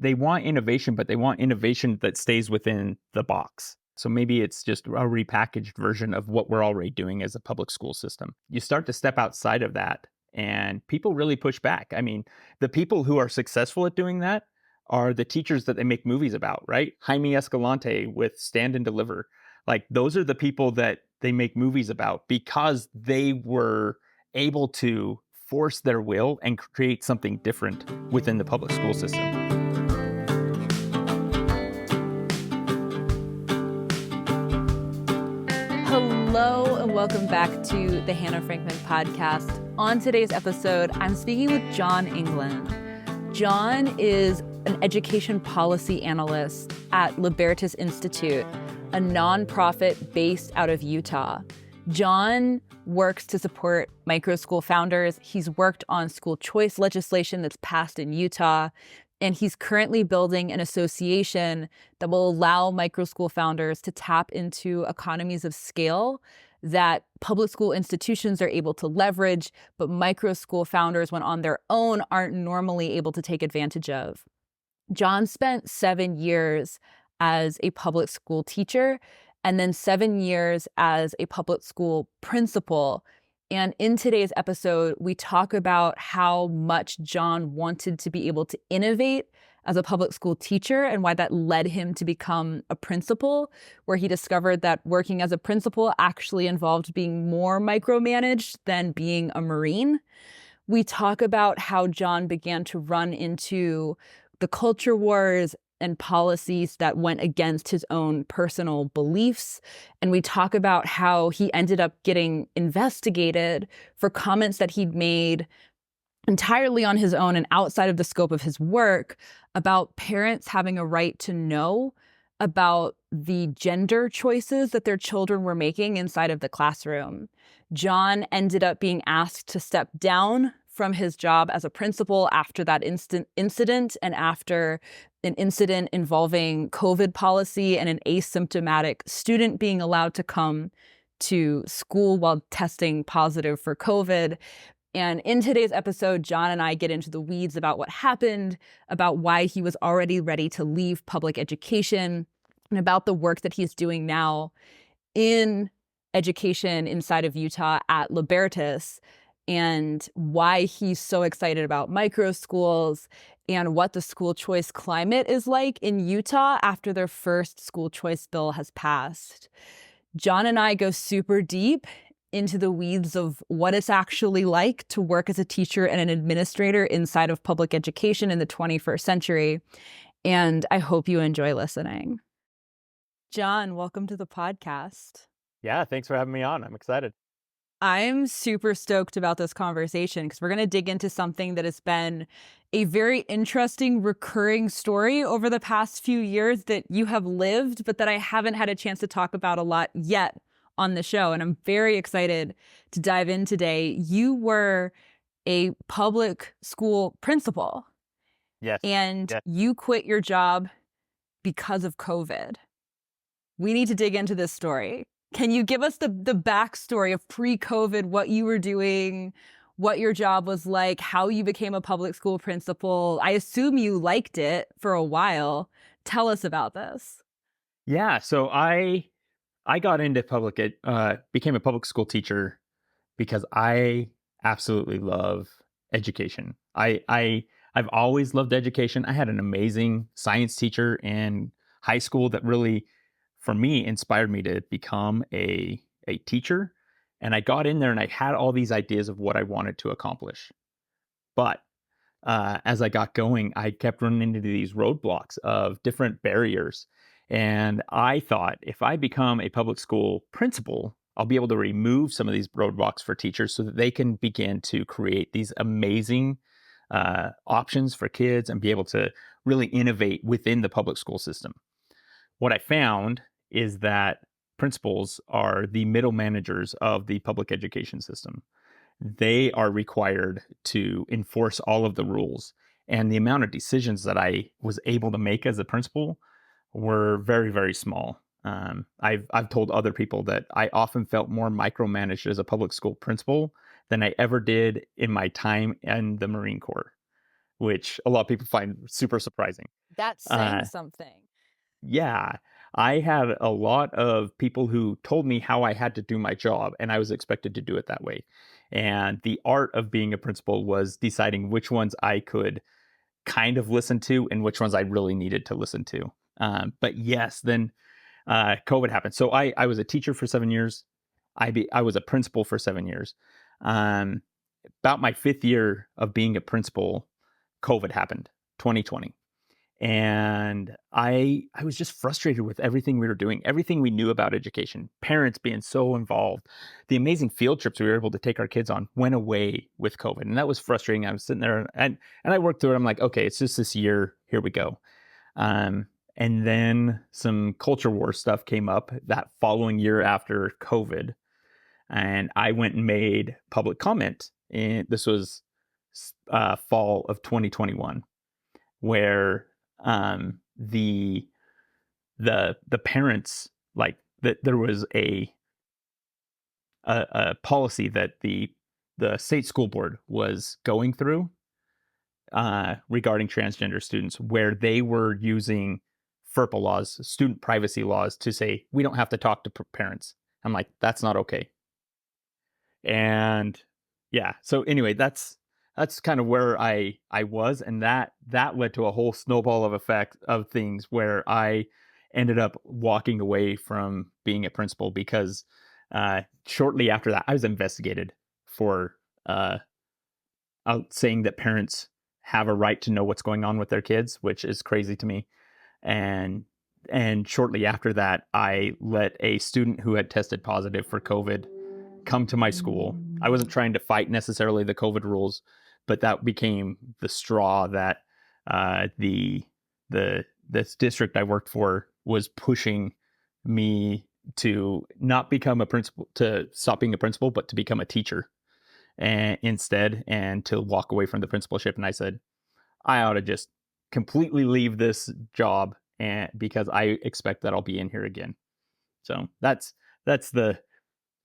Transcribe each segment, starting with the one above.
they want innovation, but they want innovation that stays within the box. So maybe it's just a repackaged version of what we're already doing as a public school system. You start to step outside of that, and people really push back. I mean, the people who are successful at doing that are the teachers that they make movies about, right? Jaime Escalante with Stand and Deliver. Like, those are the people that they make movies about because they were able to force their will and create something different within the public school system. Hello and welcome back to the Hannah Frankman podcast. On today's episode, I'm speaking with Jon England. Jon is an education policy analyst at Libertas Institute, a nonprofit based out of Utah. Jon works to support micro school founders. He's worked on school choice legislation that's passed in Utah, and he's currently building an association that will allow micro school founders to tap into economies of scale that public school institutions are able to leverage, but micro school founders, when on their own, aren't normally able to take advantage of. Jon spent 7 years as a public school teacher and then 7 years as a public school principal. And in today's episode, we talk about how much Jon wanted to be able to innovate as a public school teacher and why that led him to become a principal, where he discovered that working as a principal actually involved being more micromanaged than being a Marine. We talk about how Jon began to run into the culture wars and policies that went against his own personal beliefs. And we talk about how he ended up getting investigated for comments that he'd made entirely on his own and outside of the scope of his work about parents having a right to know about the gender choices that their children were making inside of the classroom. Jon ended up being asked to step down from his job as a principal after that incident and after an incident involving COVID policy and an asymptomatic student being allowed to come to school while testing positive for COVID. And in today's episode, Jon and I get into the weeds about what happened, about why he was already ready to leave public education, and about the work that he's doing now in education inside of Utah at Libertas, and why he's so excited about micro schools and what the school choice climate is like in Utah after their first school choice bill has passed. Jon and I go super deep into the weeds of what it's actually like to work as a teacher and an administrator inside of public education in the 21st century. And I hope you enjoy listening. Jon, welcome to the podcast. Yeah, thanks for having me on. I'm excited. I'm super stoked about this conversation because we're going to dig into something that has been a very interesting recurring story over the past few years that you have lived, but that I haven't had a chance to talk about a lot yet on the show. And I'm very excited to dive in today. You were a public school principal. Yes. And yes. You quit your job because of COVID. We need to dig into this story. Can you give us the backstory of pre-COVID, what you were doing, what your job was like, how you became a public school principal? I assume you liked it for a while. Tell us about this. Yeah, so I got into became a public school teacher because I absolutely love education. I've always loved education. I had an amazing science teacher in high school that really, for me, inspired me to become a teacher. And I got in there and I had all these ideas of what I wanted to accomplish. But as I got going, I kept running into these roadblocks of different barriers. And I thought, if I become a public school principal, I'll be able to remove some of these roadblocks for teachers so that they can begin to create these amazing options for kids and be able to really innovate within the public school system. What I found is that principals are the middle managers of the public education system. They are required to enforce all of the rules. And the amount of decisions that I was able to make as a principal were very, very small. I've told other people that I often felt more micromanaged as a public school principal than I ever did in my time in the Marine Corps, which a lot of people find super surprising. That's saying Uh, something. yeah, I had a lot of people who told me how I had to do my job, and I was expected to do it that way. And the art of being a principal was deciding which ones I could kind of listen to and which ones I really needed to listen to. But yes, then COVID happened. So I was a teacher for 7 years. I was a principal for 7 years. Um, about my fifth year of being a principal, COVID happened, 2020. And I was just frustrated with everything we were doing, everything we knew about education, parents being so involved. The amazing field trips we were able to take our kids on went away with COVID. And that was frustrating. I was sitting there and I worked through it. I'm like, okay, it's just this year. Here we go. Um, and then some culture war stuff came up that following year after COVID. And I went and made public comment. And this was fall of 2021, where the parents, like, that there was a policy that the state school board was going through regarding transgender students, where they were using FERPA laws, student privacy laws, to say we don't have to talk to parents. I'm like, that's not okay. And yeah, so anyway, that's kind of where I was, and that led to a whole snowball of effect of things where I ended up walking away from being a principal because shortly after that I was investigated for saying that parents have a right to know what's going on with their kids, which is crazy to me. And shortly after that, I let a student who had tested positive for COVID come to my school. I wasn't trying to fight necessarily the COVID rules, but that became the straw that the this district I worked for was pushing me to not become a principal, to stop being a principal, but to become a teacher and instead, and to walk away from the principalship. And I said, I ought to just completely leave this job, and because I expect that I'll be in here again. So that's the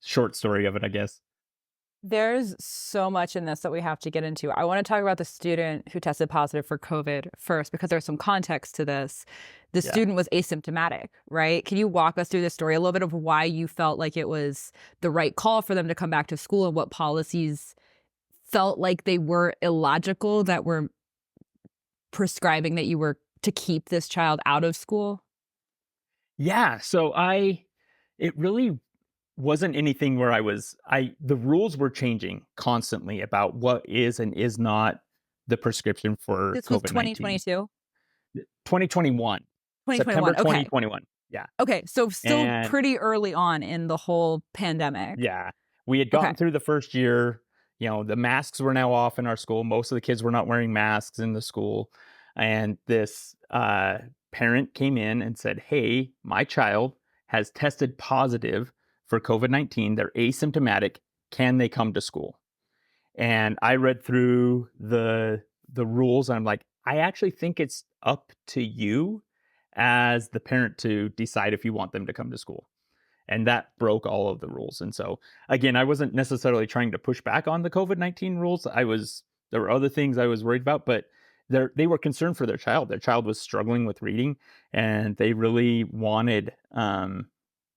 short story of it, I guess. There's so much in this that we have to get into. I want to talk about the student who tested positive for COVID first, because there's some context to this. The Yeah. student was asymptomatic, right? Can you walk us through the story, a little bit of why you felt like it was the right call for them to come back to school, and what policies felt like they were illogical that were prescribing that you were to keep this child out of school? Yeah. So it really wasn't anything where the rules were changing constantly about what is and is not the prescription for This was COVID-19. 2022? 2021, September 2021. Okay. 2021. Yeah. Okay. So still And pretty early on in the whole pandemic. yeah, we had Okay. gotten through the first year. The masks were now off in our school. Most of the kids were not wearing masks in the school. And this parent came in and said, hey, my child has tested positive for COVID-19. They're asymptomatic. Can they come to school? And I read through the rules. And I'm like, I actually think it's up to you as the parent to decide if you want them to come to school. And that broke all of the rules. And so, again, I wasn't necessarily trying to push back on the COVID-19 rules. There were other things I was worried about, but they were concerned for their child. Their child was struggling with reading, and they really wanted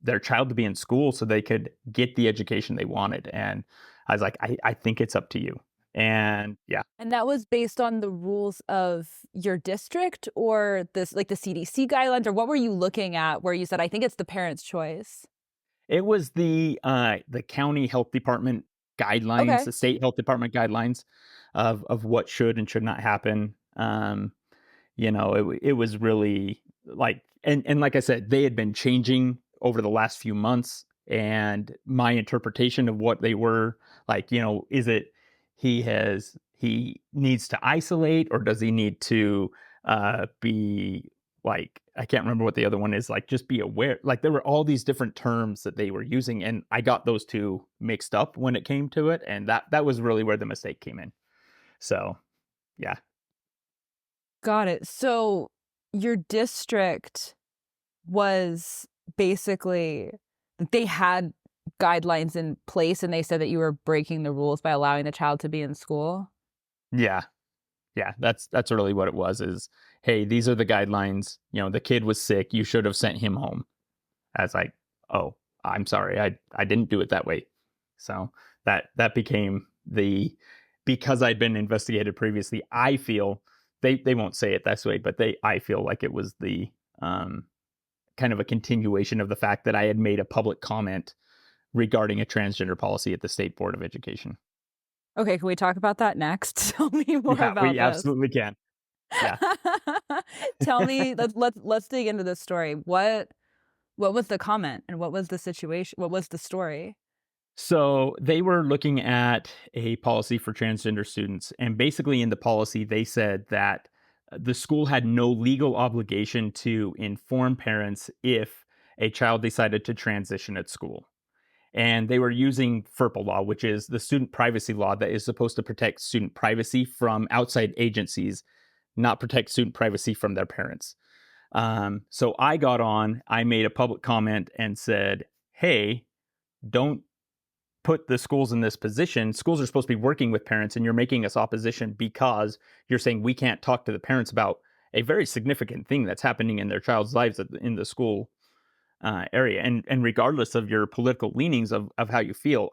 their child to be in school so they could get the education they wanted. And I was like, I think it's up to you. And yeah, And that was based on the rules of your district, or this, like the CDC guidelines, or what were you looking at where you said, I think it's the parent's choice? it was the county health department guidelines, Okay. the state health department guidelines of what should and should not happen. It was really like, and like I said, they had been changing over the last few months, and my interpretation of what they were like, is it he needs to isolate, or does he need to be like, I can't remember what the other one is, like, just be aware. Like, there were all these different terms that they were using, and I got those two mixed up when it came to it, and that was really where the mistake came in. So yeah. Got it. So your district was basically, they had guidelines in place, and they said that you were breaking the rules by allowing the child to be in school. Yeah. Yeah, that's really what it was is, hey, these are the guidelines. The kid was sick. You should have sent him home. I was like, oh, I'm sorry. I didn't do it that way. So that became the because I'd been investigated previously, I feel they won't say it that way, but I feel like it was the um kind of a continuation of the fact that I had made a public comment regarding a transgender policy at the State Board of Education. Okay, can we talk about that next? Tell me more Yeah, about we this. absolutely can. Yeah. Tell me, let's dig into this story. What was the comment and what was the situation? What was the story? So they were looking at a policy for transgender students. And basically, in the policy, they said that the school had no legal obligation to inform parents if a child decided to transition at school. And they were using FERPA law, which is the student privacy law that is supposed to protect student privacy from outside agencies, not protect student privacy from their parents. So I got on, I made a public comment and said, hey, don't put the schools in this position. Schools are supposed to be working with parents, and you're making us opposition because you're saying we can't talk to the parents about a very significant thing that's happening in their child's lives in the school area. And regardless of your political leanings of how you feel,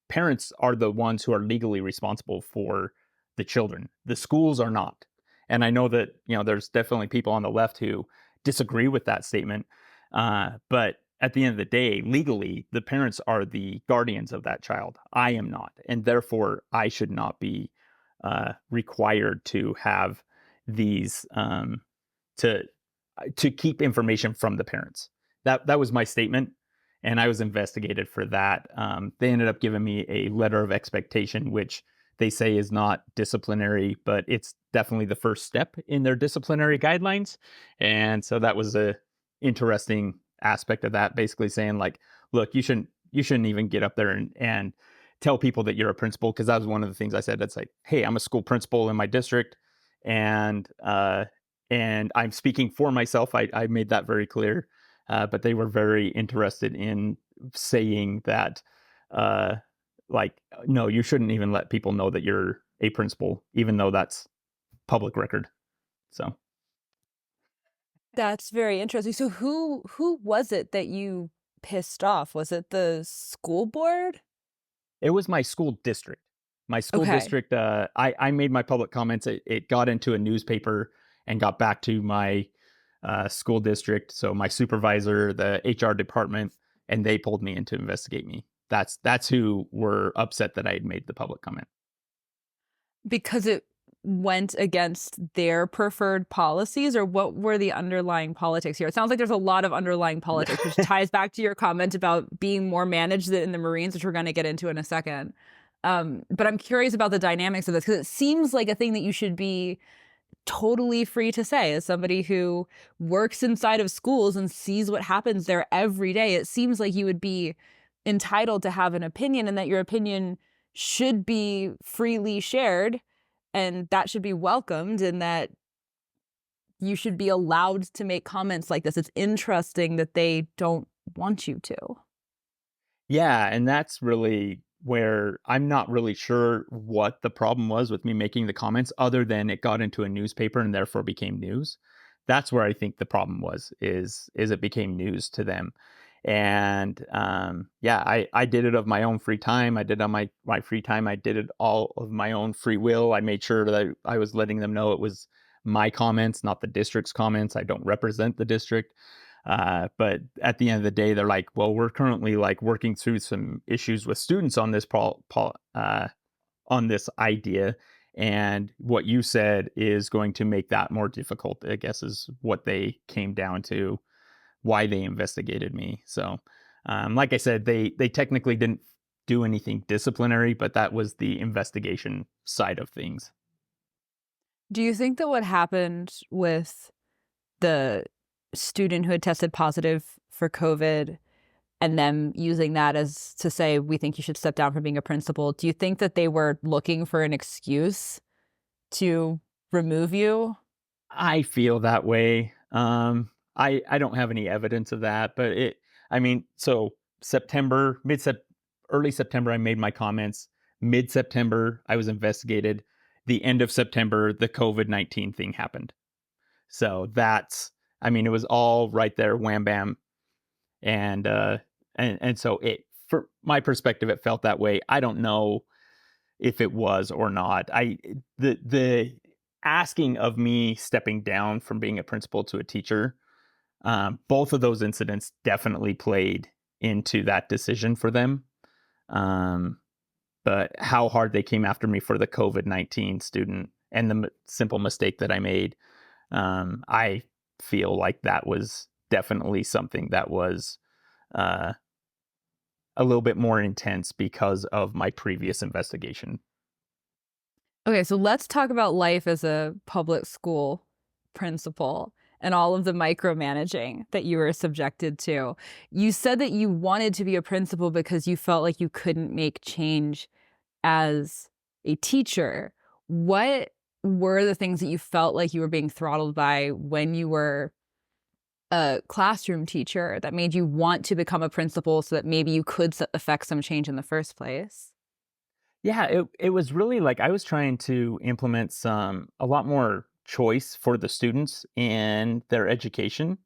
parents are the ones who are legally responsible for the children. The schools are not. And I know that there's definitely people on the left who disagree with that statement. But at the end of the day, legally, the parents are the guardians of that child. I am not, and therefore I should not be required to have these to keep information from the parents. That was my statement, and I was investigated for that. They ended up giving me a letter of expectation, which they say is not disciplinary, but it's definitely the first step in their disciplinary guidelines. And so that was a interesting aspect of that, basically saying like, look, you shouldn't even get up there and tell people that you're a principal, because that was one of the things I said. That's like, hey, I'm a school principal in my district, and I'm speaking for myself. I made that very clear. But they were very interested in saying that, uh, like, no, you shouldn't even let people know that you're a principal, even though that's public record. So That's very interesting. So who was it that you pissed off? Was it the school board? it was my school district. My school Okay. district. I made my public comments. It got into a newspaper and got back to my school district. So my supervisor, the HR department, and they pulled me in to investigate me. That's who were upset that I had made the public comment. Because it went against their preferred policies, or what were the underlying politics here? It sounds like there's a lot of underlying politics, which ties back to your comment about being more managed in the Marines, which we're going to get into in a second. But I'm curious about the dynamics of this, because it seems like a thing that you should be totally free to say as somebody who works inside of schools and sees what happens there every day. It seems like you would be entitled to have an opinion, and that your opinion should be freely shared, and that should be welcomed, and that you should be allowed to make comments like this. It's interesting that they don't want you to. Yeah, and that's really where I'm not really sure what the problem was with me making the comments, other than it got into a newspaper and therefore became news. That's where I think the problem was, is it became news to them. And yeah, I did it of my own free time. I did on my free time. I did it all of my own free will. I made sure that I was letting them know it was my comments, not the district's comments. I don't represent the district. But at the end of the day, they're like, well, we're currently like working through some issues with students on on this idea. And what you said is going to make that more difficult, I guess, is what they came down to, why they investigated me. So, like I said, they technically didn't do anything disciplinary, but that was the investigation side of things. Do you think that what happened with the student who had tested positive for COVID and them using that as to say, we think you should step down from being a principal, do you think that they were looking for an excuse to remove you? I feel that way. I don't have any evidence of that, but I mean, so September, early September, I made my comments. Mid September, I was investigated. the end of September, the COVID-19 thing happened. So I mean, it was all right there, wham bam. And so for my perspective, it felt that way. I don't know if it was or not. The asking of me stepping down from being a principal to a teacher, both of those incidents definitely played into that decision for them. Um, but how hard they came after me for the COVID-19 student and the simple mistake that I made, I feel like that was definitely something that was uh, a little bit more intense because of my previous investigation. Okay, so let's talk about life as a public school principal and all of the micromanaging that you were subjected to. You said that you wanted to be a principal because you felt like you couldn't make change as a teacher. What were the things that you felt like you were being throttled by when you were a classroom teacher that made you want to become a principal so that maybe you could affect some change in the first place? Yeah, it was really like I was trying to implement a lot more choice for the students in their education.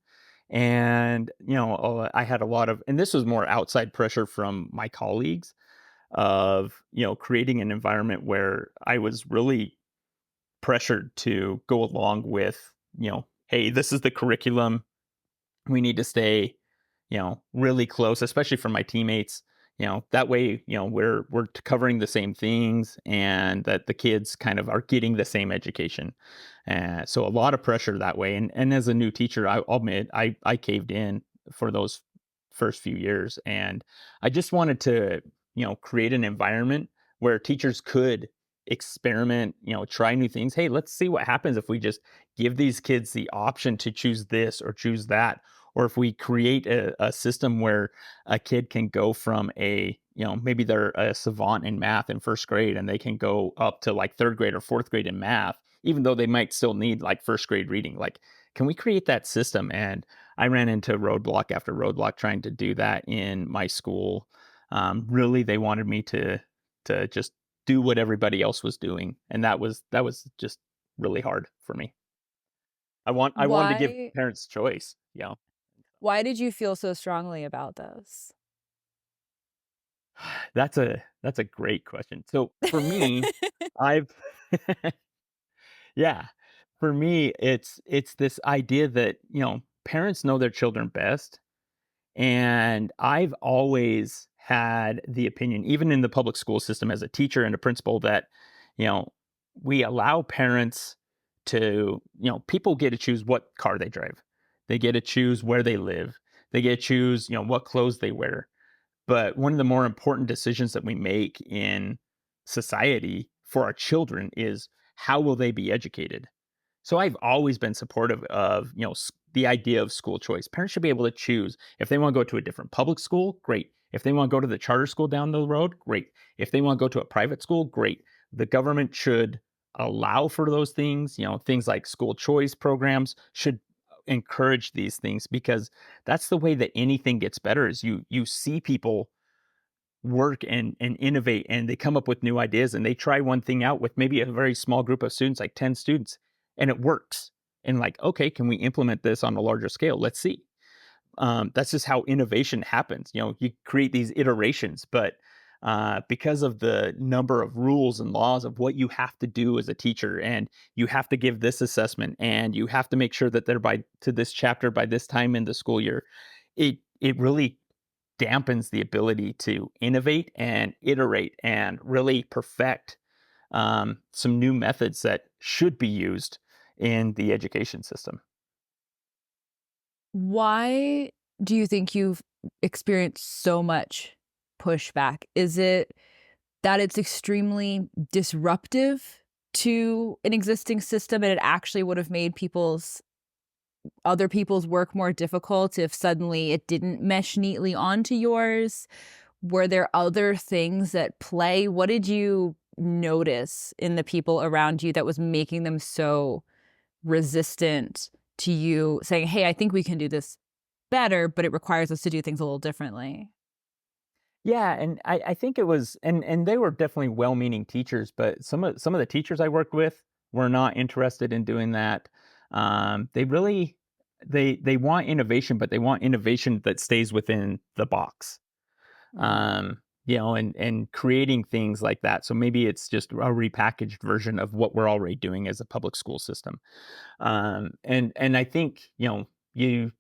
And, I had a lot of, and this was more outside pressure from my colleagues of, creating an environment where I was really pressured to go along with, hey, this is the curriculum. We need to stay, really close, especially for my teammates. That way, we're covering the same things, and that the kids kind of are getting the same education. So a lot of pressure that way. And as a new teacher, I'll admit I caved in for those first few years, and I just wanted to, create an environment where teachers could experiment, try new things. Hey, let's see what happens if we just give these kids the option to choose this or choose that, or if we create a system where a kid can go from maybe they're a savant in math in first grade and they can go up to like third grade or fourth grade in math, even though they might still need like first grade reading. Like, can we create that system? And I ran into roadblock after roadblock trying to do that in my school. Really, they wanted me to just do what everybody else was doing, and that was just really hard for me. I wanted to give Why parents choice. Yeah. why did you feel so strongly about this? That's a great question. So for me, I've yeah, for me, it's this idea that, parents know their children best. And I've always had the opinion, even in the public school system as a teacher and a principal, that, you know, we allow parents to, people get to choose what car they drive. They get to choose where they live. They get to choose, what clothes they wear. But one of the more important decisions that we make in society for our children is, how will they be educated? So I've always been supportive of, the idea of school choice. Parents should be able to choose if they want to go to a different public school, great. If they want to go to the charter school down the road, great. If they want to go to a private school, great. The government should allow for those things. Things like school choice programs should encourage these things, because that's the way that anything gets better. Is you see people work and innovate, and they come up with new ideas, and they try one thing out with maybe a very small group of students, like 10 students, and it works. And like, okay, can we implement this on a larger scale? Let's see. That's just how innovation happens. You create these iterations, but because of the number of rules and laws of what you have to do as a teacher, and you have to give this assessment, and you have to make sure that they're by to this chapter by this time in the school year, it really dampens the ability to innovate and iterate and really perfect some new methods that should be used in the education system. Why do you think you've experienced so much pushback? Is it that it's extremely disruptive to an existing system and it actually would have made other people's work more difficult if suddenly it didn't mesh neatly onto yours? Were there other things at play? What did you notice in the people around you that was making them so resistant to you saying, hey, I think we can do this better, but it requires us to do things a little differently? Yeah, and I think it was, and they were definitely well-meaning teachers, but some of the teachers I worked with were not interested in doing that. They really they want innovation, but they want innovation that stays within the box. Mm. And creating things like that. So maybe it's just a repackaged version of what we're already doing as a public school system. And I think, you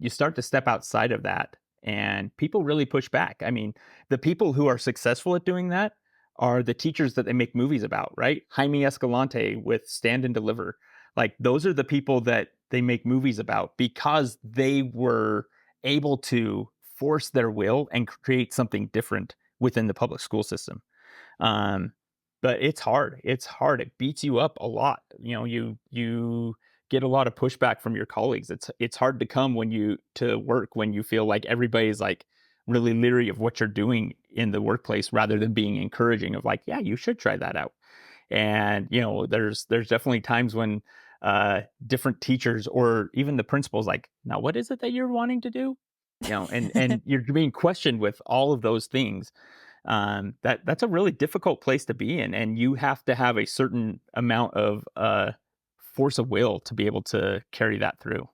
start to step outside of that and people really push back. I mean, the people who are successful at doing that are the teachers that they make movies about, right? Jaime Escalante with Stand and Deliver. Like those are the people that they make movies about because they were able to force their will and create something different within the public school system. Um, but it's hard. It's hard. It beats you up a lot. You get a lot of pushback from your colleagues. It's hard to come to work when you feel like everybody's like really leery of what you're doing in the workplace rather than being encouraging of like, yeah, you should try that out. And there's definitely times when different teachers or even the principal's like, now what is it that you're wanting to do? And you're being questioned with all of those things. That's a really difficult place to be in, and you have to have a certain amount of force of will to be able to carry that through.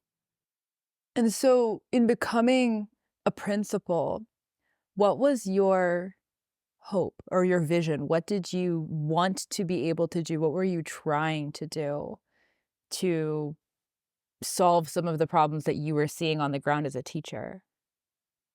And so, in becoming a principal, what was your hope or your vision? What did you want to be able to do? What were you trying to do to solve some of the problems that you were seeing on the ground as a teacher?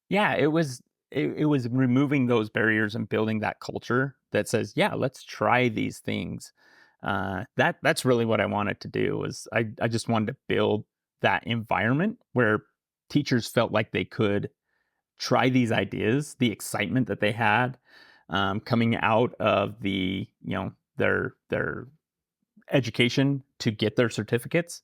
Yeah, it was removing those barriers and building that culture that says, yeah, let's try these things. That's really what I wanted to do. Was I just wanted to build that environment where teachers felt like they could try these ideas, the excitement that they had coming out of their education to get their certificates.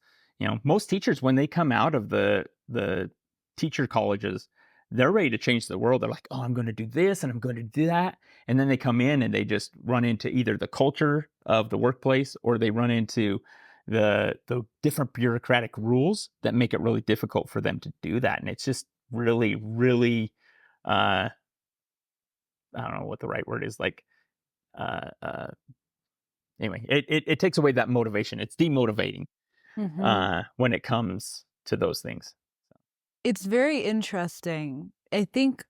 Most teachers when they come out of the teacher colleges, they're ready to change the world. They're like, "Oh, I'm going to do this and I'm going to do that." And then they come in and they just run into either the culture of the workplace or they run into the different bureaucratic rules that make it really difficult for them to do that. And it's just really, really uh I don't know what the right word is, like uh uh anyway, it takes away that motivation. It's demotivating Mhm. when it comes to those things. It's very interesting. I think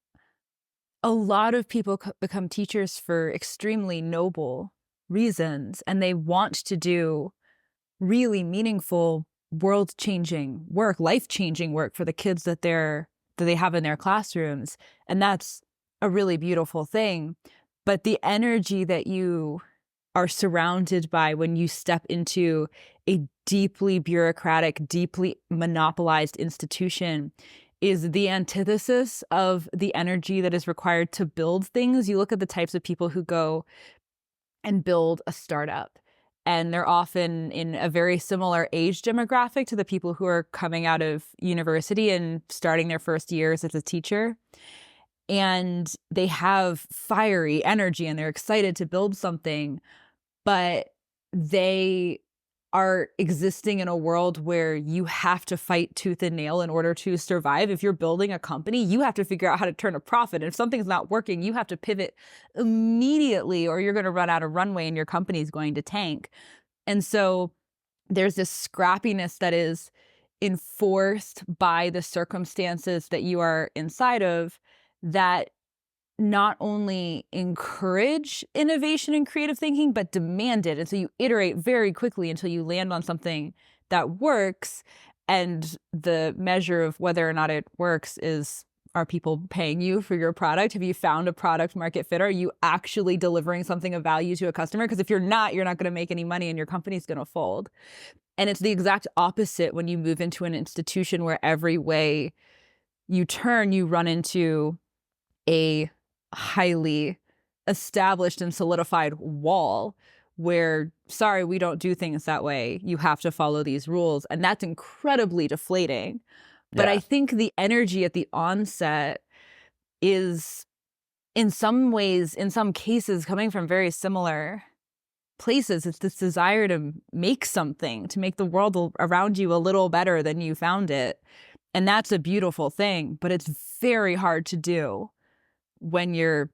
a lot of people become teachers for extremely noble reasons, and they want to do really meaningful, world-changing work, life-changing work for the kids that they have in their classrooms, and that's a really beautiful thing. But the energy that you are surrounded by when you step into a deeply bureaucratic, deeply monopolized institution is the antithesis of the energy that is required to build things. You look at the types of people who go and build a startup, and they're often in a very similar age demographic to the people who are coming out of university and starting their first years as a teacher. And they have fiery energy and they're excited to build something, but they are existing in a world where you have to fight tooth and nail in order to survive. If you're building a company, you have to figure out how to turn a profit. And if something's not working, you have to pivot immediately or you're going to run out of runway and your company's going to tank. And so there's this scrappiness that is enforced by the circumstances that you are inside of that not only encourage innovation and creative thinking, but demand it. And so you iterate very quickly until you land on something that works. And the measure of whether or not it works is, are people paying you for your product? Have you found a product market fit? Are you actually delivering something of value to a customer? Because if you're not going to make any money and your company's going to fold. And it's the exact opposite when you move into an institution where every way you turn, you run into a highly established and solidified wall where, sorry, we don't do things that way. You have to follow these rules. And that's incredibly deflating. But I Yeah. think the energy at the onset is, in some ways, in some cases, coming from very similar places. It's this desire to make something, to make the world around you a little better than you found it. And that's a beautiful thing, but it's very hard to do when you're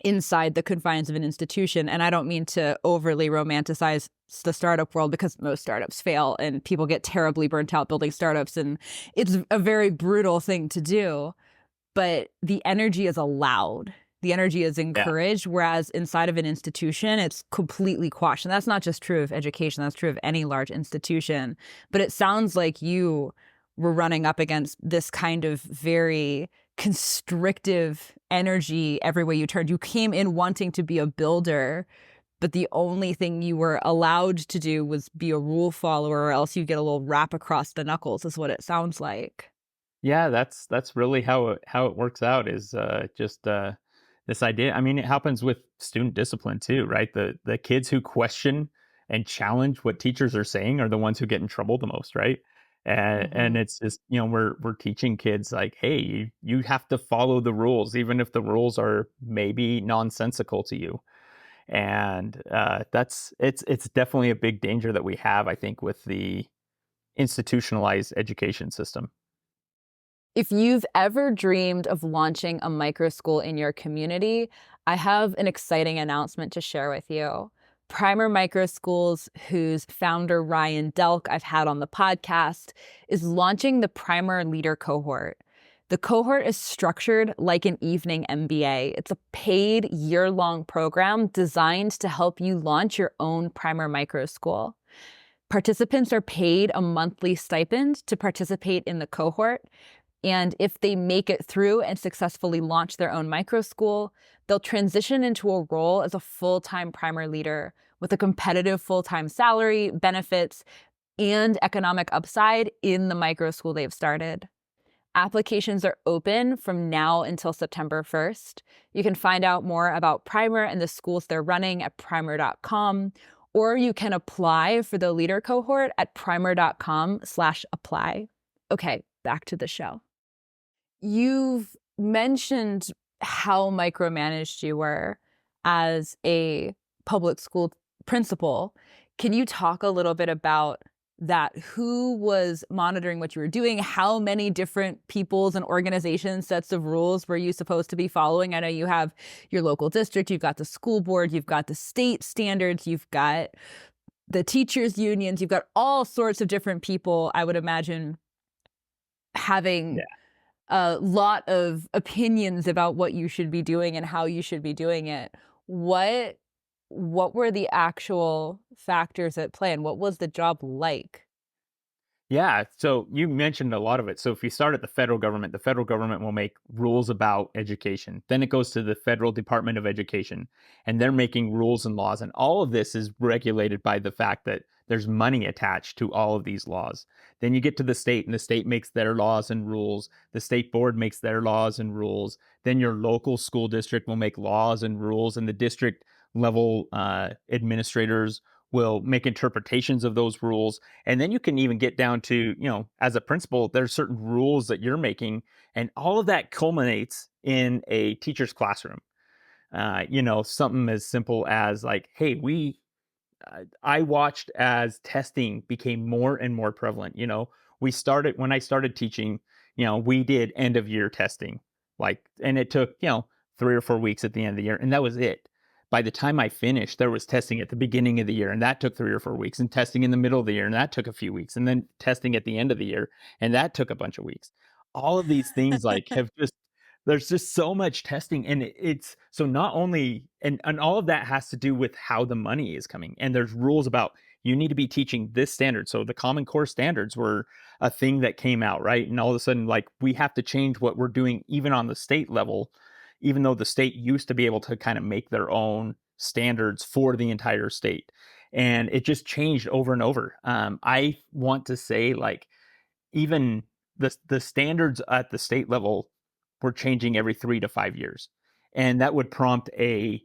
inside the confines of an institution. And I don't mean to overly romanticize the startup world, because most startups fail and people get terribly burnt out building startups. And it's a very brutal thing to do, but the energy is allowed. The energy is Yeah. encouraged, whereas inside of an institution, it's completely quashed. And that's not just true of education, that's true of any large institution. But it sounds like you were running up against this kind of very constrictive energy every way you turned. You came in wanting to be a builder, but the only thing you were allowed to do was be a rule follower, or else you get a little rap across the knuckles, is what it sounds like. Yeah, that's really how it works out is just this idea. I mean, it happens with student discipline too, right? The kids who question and challenge what teachers are saying are the ones who get in trouble the most, right? And Hmm. it's just, we're teaching kids like, hey, you have to follow the rules, even if the rules are maybe nonsensical to you. And it's definitely a big danger that we have, I think, with the institutionalized education system. If you've ever dreamed of launching a micro school in your community, I have an exciting announcement to share with you. Primer Micro Schools, whose founder, Ryan Delk, I've had on the podcast, is launching the Primer Leader Cohort. The cohort is structured like an evening MBA. It's a paid year-long program designed to help you launch your own Primer Micro School. Participants are paid a monthly stipend to participate in the cohort. And if they make it through and successfully launch their own micro school, they'll transition into a role as a full-time primer leader with a competitive full-time salary, benefits, and economic upside in the micro school they've started. Applications are open from now until September 1st. You can find out more about Primer and the schools they're running at primer.com, or you can apply for the leader cohort at primer.com/apply. Okay, back to the show. You've mentioned how micromanaged you were as a public school principal. Can you talk a little bit about that? Who was monitoring what you were doing? How many different people's and organizations' sets of rules were you supposed to be following? I know you have your local district, you've got the school board, you've got the state standards, you've got the teachers' unions, you've got all sorts of different people, I would imagine, having a lot of opinions about what you should be doing and how you should be doing it. What what were the actual factors at play, and what was the job like? Yeah, so you mentioned a lot of it. So if you start at the federal government will make rules about education. Then it goes to the Federal Department of Education, and they're making rules and laws. And all of this is regulated by the fact that there's money attached to all of these laws. Then you get to the state, and the state makes their laws and rules. The state board makes their laws and rules. Then your local school district will make laws and rules, and the district level administrators will make interpretations of those rules. And then you can even get down to, as a principal, there's certain rules that you're making, and all of that culminates in a teacher's classroom. Something as simple as like, hey, I watched as testing became more and more prevalent. We started when I started teaching, we did end of year testing, and it took, 3 or 4 weeks at the end of the year, and that was it. By the time I finished, there was testing at the beginning of the year, and that took 3 or 4 weeks, and testing in the middle of the year, and that took a few weeks, and then testing at the end of the year, and that took a bunch of weeks. All of these things like have just there's just so much testing, and it's so not only and all of that has to do with how the money is coming, and there's rules about you need to be teaching this standard. So the Common Core standards were a thing that came out, right? And all of a sudden, like, we have to change what we're doing even on the state level, even though the state used to be able to kind of make their own standards for the entire state. And it just changed over and over. I want to say, like, even the standards at the state level were changing every 3 to 5 years, and that would prompt a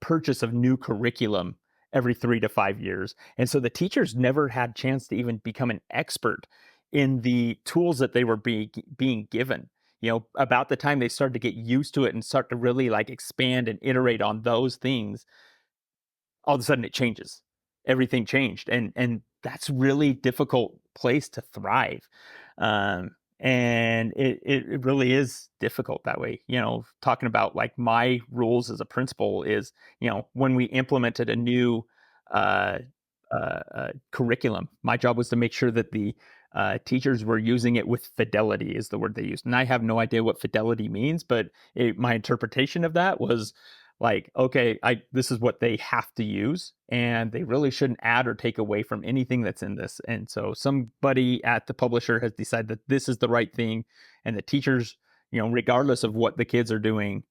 purchase of new curriculum every 3 to 5 years. And so the teachers never had chance to even become an expert in the tools that they were being given. About the time they started to get used to it and start to really like expand and iterate on those things, all of a sudden it changes. Everything changed, and that's really difficult place to thrive. And it really is difficult that way. Talking about like my rules as a principal is, when we implemented a new uh, curriculum, my job was to make sure that the teachers were using it with fidelity, is the word they used. And I have no idea what fidelity means, but my interpretation of that was like, okay, this is what they have to use, and they really shouldn't add or take away from anything that's in this. And so somebody at the publisher has decided that this is the right thing, and the teachers, regardless of what the kids are doing,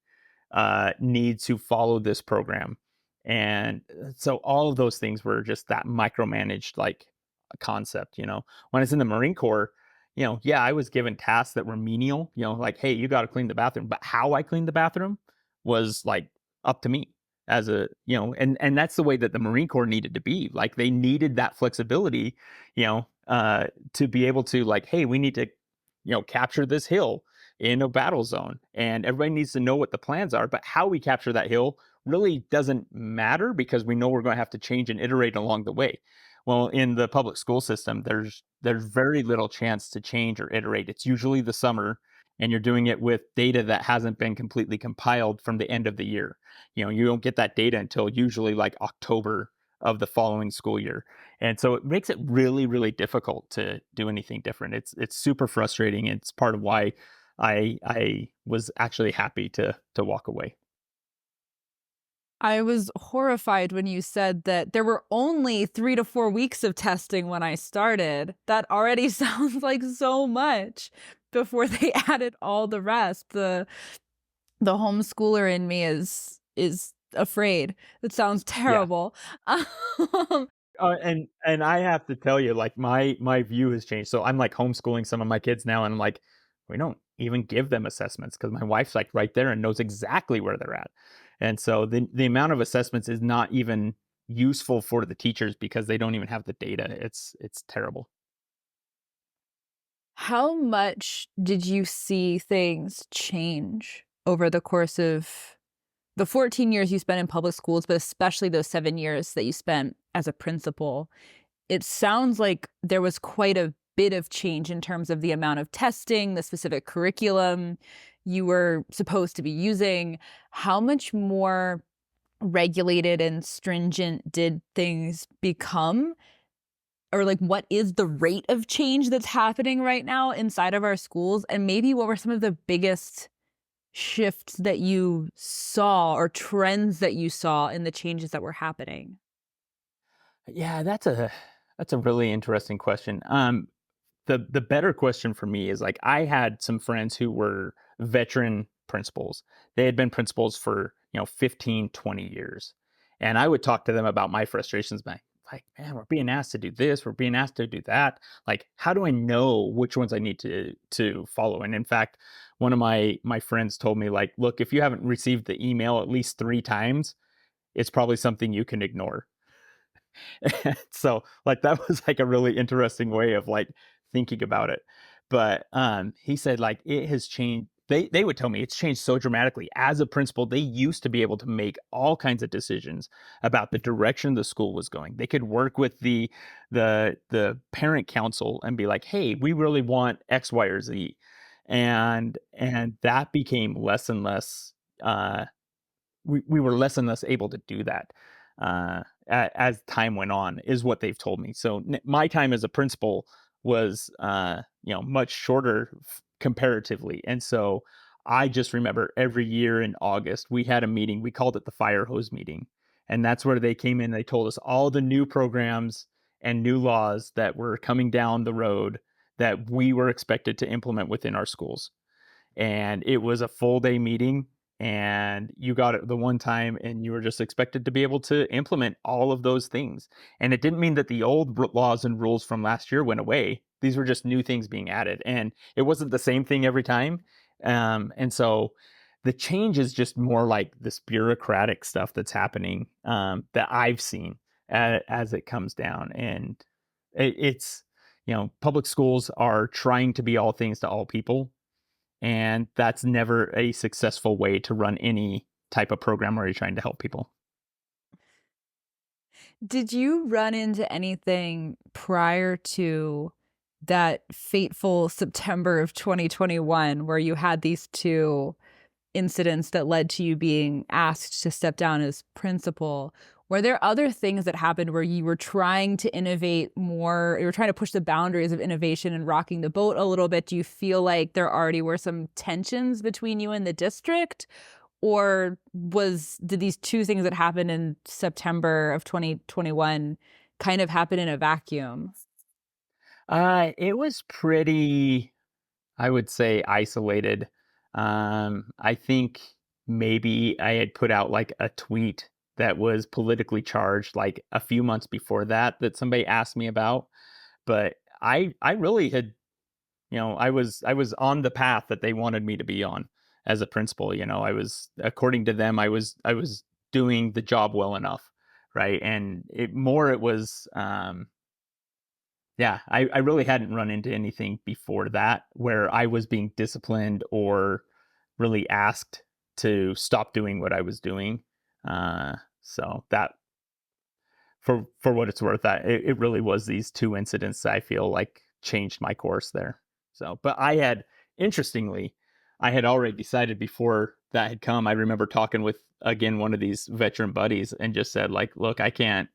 need to follow this program. And so all of those things were just that micromanaged like concept. When I was in the Marine Corps, yeah, I was given tasks that were menial, like, hey, you got to clean the bathroom, but how I cleaned the bathroom was like up to me as a, and that's the way that the Marine Corps needed to be. Like they needed that flexibility, to be able to like, hey, we need to, capture this hill in a battle zone, and everybody needs to know what the plans are, but how we capture that hill really doesn't matter because we know we're going to have to change and iterate along the way. Well, in the public school system, there's very little chance to change or iterate. It's usually the summer, and you're doing it with data that hasn't been completely compiled from the end of the year. You don't get that data until usually like October of the following school year. And so it makes it really, really difficult to do anything different. It's super frustrating. It's part of why I was actually happy to walk away. I was horrified when you said that there were only 3 to 4 weeks of testing when I started. That already sounds like so much before they added all the rest. The homeschooler in me is afraid. It sounds Yeah. terrible. Um, And I have to tell you, like my view has changed. So I'm like homeschooling some of my kids now, and I'm like, we don't even give them assessments because my wife's like right there and knows exactly where they're at. And so the amount of assessments is not even useful for the teachers because they don't even have the data. It's terrible. how much did you see things change over the course of the 14 years you spent in public schools, but especially those 7 years that you spent as a principal? It sounds like there was quite a bit of change in terms of the amount of testing, the specific curriculum you were supposed to be using. How much more regulated and stringent did things become? Or like, what is the rate of change that's happening right now inside of our schools? And maybe what were some of the biggest shifts that you saw or trends that you saw in the changes that were happening? Yeah, that's a really interesting question. The better question for me is like I had some friends who were veteran principals. They had been principals for, 15, 20 years. And I would talk to them about my frustrations, like, man, we're being asked to do this, we're being asked to do that. Like, how do I know which ones I need to follow? And in fact, one of my friends told me, like, look, if you haven't received the email at least 3 times, it's probably something you can ignore. So, like, that was, like, a really interesting way of, like, thinking about it. But, he said, like, it has changed. They would tell me it's changed so dramatically. As a principal, they used to be able to make all kinds of decisions about the direction the school was going. They could work with the parent council and be like, "Hey, we really want X, Y, or Z." And that became less and less, we were less and less able to do that, as time went on, is what they've told me. So my time as a principal was, much shorter comparatively. And so I just remember every year in August, we had a meeting. We called it the fire hose meeting. And that's where they came in. They told us all the new programs and new laws that were coming down the road that we were expected to implement within our schools. And it was a full day meeting, and you got it the one time, and you were just expected to be able to implement all of those things. And it didn't mean that the old laws and rules from last year went away. These were just new things being added, and it wasn't the same thing every time. And so the change is just more like this bureaucratic stuff that's happening, that I've seen as it comes down. And it's, public schools are trying to be all things to all people, and that's never a successful way to run any type of program where you're trying to help people. Did you run into anything prior to that fateful September of 2021 where you had these two incidents that led to you being asked to step down as principal, were there other things that happened where you were trying to innovate more, you were trying to push the boundaries of innovation and rocking the boat a little bit? Do you feel like there already were some tensions between you and the district? Or did these two things that happened in September of 2021 kind of happen in a vacuum? It was pretty, I would say, isolated. I think maybe I had put out like a tweet that was politically charged like a few months before that somebody asked me about, but I really had, I was on the path that they wanted me to be on as a principal. I was, according to them, I was doing the job well enough, right? And it was yeah, I really hadn't run into anything before that where I was being disciplined or really asked to stop doing what I was doing. So that, for what it's worth, that it really was these two incidents that I feel like changed my course there. So, but interestingly, I had already decided before that had come. I remember talking with, again, one of these veteran buddies and just said, like, look, I can't.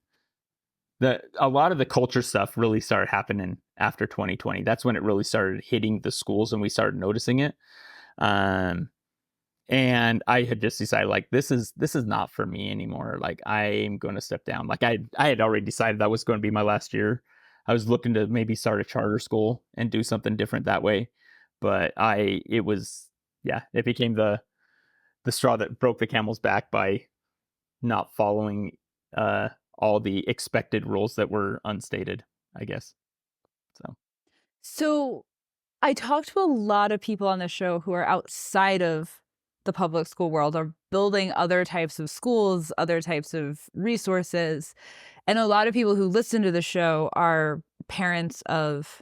A lot of the culture stuff really started happening after 2020. That's when it really started hitting the schools and we started noticing it. Um, and I had just decided, like, this is not for me anymore. Like, I'm going to step down. Like, I had already decided that was going to be my last year. I was looking to maybe start a charter school and do something different that way. But it was, yeah, it became the straw that broke the camel's back by not following uh, all the expected rules that were unstated, I guess. So, So I talk to a lot of people on the show who are outside of the public school world, are building other types of schools, other types of resources. And a lot of people who listen to the show are parents of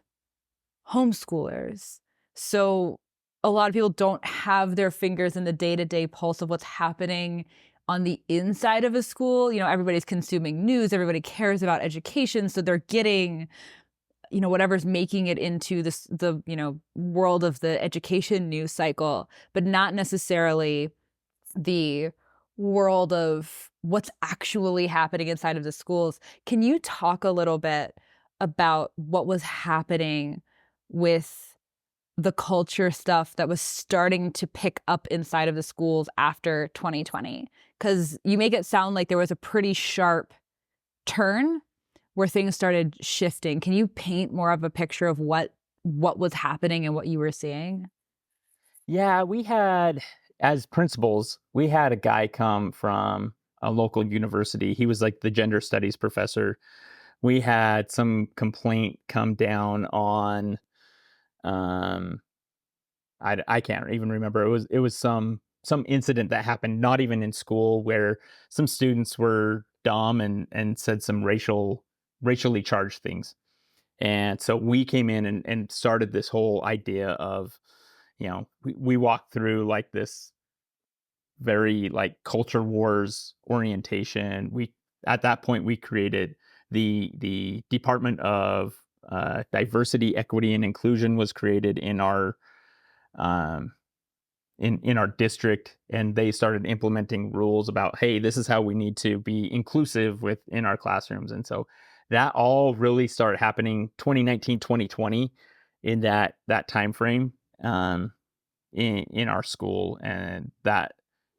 homeschoolers. So a lot of people don't have their fingers in the day-to-day pulse of what's happening on the inside of a school. Everybody's consuming news, everybody cares about education, so they're getting whatever's making it into the world of the education news cycle, but not necessarily the world of what's actually happening inside of the schools. Can you talk a little bit about what was happening with the culture stuff that was starting to pick up inside of the schools after 2020? Because you make it sound like there was a pretty sharp turn where things started shifting. Can you paint more of a picture of what was happening and what you were seeing? yeah, as principals, we had a guy come from a local university. He was like the gender studies professor. We had some complaint come down on, um, I can't even remember. It was some incident that happened not even in school where some students were dumb and said some racially charged things. And so we came in and started this whole idea of, we walked through like this very like culture wars orientation. At that point we created the Department of Diversity, Equity, and Inclusion was created um, in our district, and they started implementing rules about, hey, this is how we need to be inclusive within our classrooms. And so that all really started happening 2019, 2020, in that time frame, in our school. And that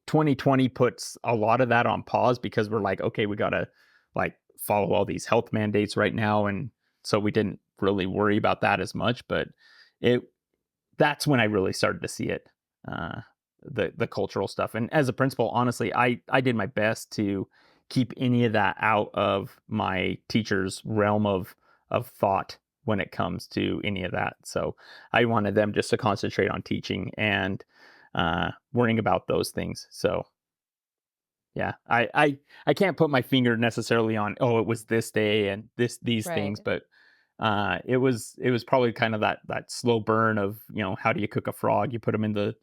2020 puts a lot of that on pause because we're like, okay, we gotta like follow all these health mandates right now. And so we didn't really worry about that as much. But it that's when I really started to see it, uh, the cultural stuff. And as a principal, honestly, I did my best to keep any of that out of my teachers' realm of thought when it comes to any of that. So I wanted them just to concentrate on teaching and worrying about those things. So yeah, I can't put my finger necessarily on, oh, it was this day and these Right. things, but it was probably kind of that slow burn of, how do you cook a frog? You put them in the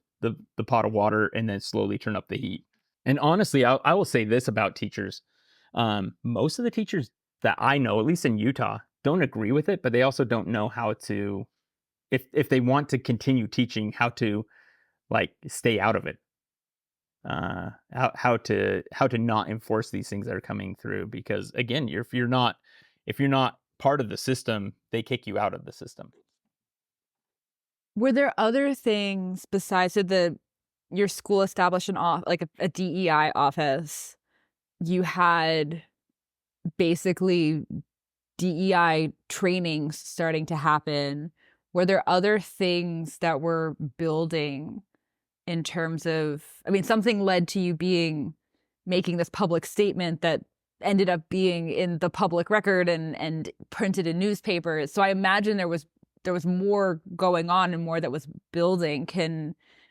pot of water and then slowly turn up the heat. And honestly, I will say this about teachers: most of the teachers that I know, at least in Utah, don't agree with it, but they also don't know how to, if they want to continue teaching, how to like stay out of it. How to not enforce these things that are coming through, because again, if you're not part of the system, they kick you out of the system. Were there other things besides your school established like a DEI office? You had basically DEI trainings starting to happen. Were there other things that were building in terms of, I mean, something led to you making this public statement that ended up being in the public record and printed in newspapers. So I imagine there was more going on and more that was building.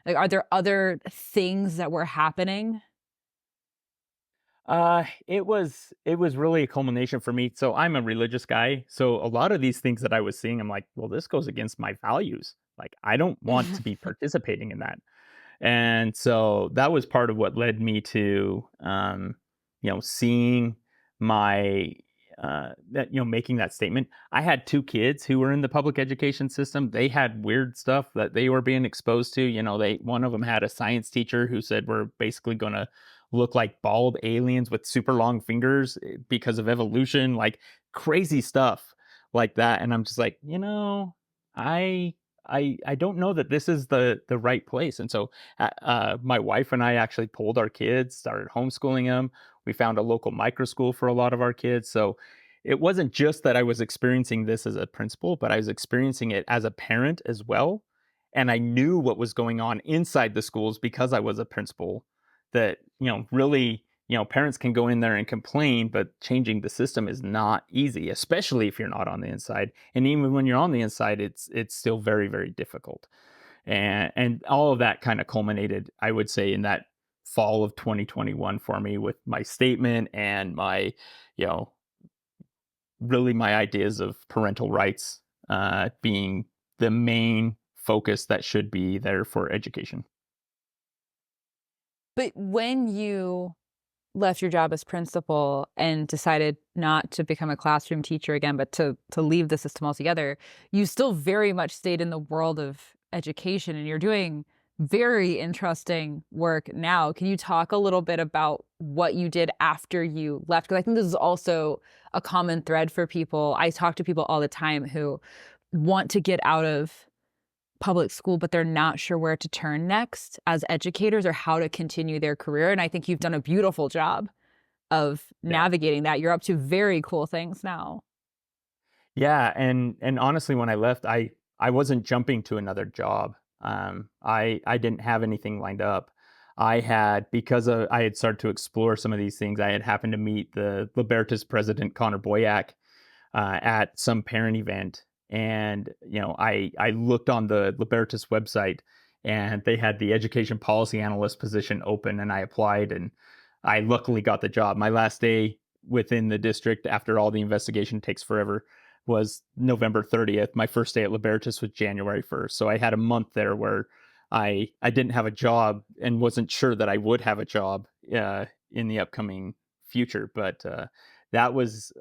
Are there other things that were happening? It was really a culmination for me. So I'm a religious guy. So a lot of these things that I was seeing, I'm like, well, this goes against my values. Like, I don't want to be participating in that. And so that was part of what led me to, seeing my, making that statement. I had two kids who were in the public education system. They had weird stuff that they were being exposed to. One of them had a science teacher who said we're basically going to look like bald aliens with super long fingers because of evolution, like crazy stuff like that. And I'm just like, I I don't know that this is the right place. And so my wife and I actually pulled our kids, started homeschooling them. We found a local micro school for a lot of our kids. So it wasn't just that I was experiencing this as a principal, but I was experiencing it as a parent as well. And I knew what was going on inside the schools because I was a principal. That really, parents can go in there and complain, but changing the system is not easy, especially if you're not on the inside. And even when you're on the inside, it's still very, very difficult. And all of that kind of culminated, I would say, in that fall of 2021 for me, with my statement and my, you know, really my ideas of parental rights being the main focus that should be there for education. But when you left your job as principal and decided not to become a classroom teacher again, but to leave the system altogether, you still very much stayed in the world of education and you're doing very interesting work now. Can you talk a little bit about what you did after you left? Because I think this is also a common thread for people. I talk to people all the time who want to get out of public school, but they're not sure where to turn next as educators or how to continue their career. And I think you've done a beautiful job of Yeah. navigating that. You're up to very cool things now. Yeah, and honestly, when I left, I wasn't jumping to another job. I didn't have anything lined up. I had started to explore some of these things. I had happened to meet the Libertas president, Connor Boyack, at some parent event. And, I looked on the Libertas website, and they had the Education Policy Analyst position open, and I applied, and I luckily got the job. My last day within the district, after all the investigation takes forever, was November 30th. My first day at Libertas was January 1st. So I had a month there where I didn't have a job and wasn't sure that I would have a job in the upcoming future. But that was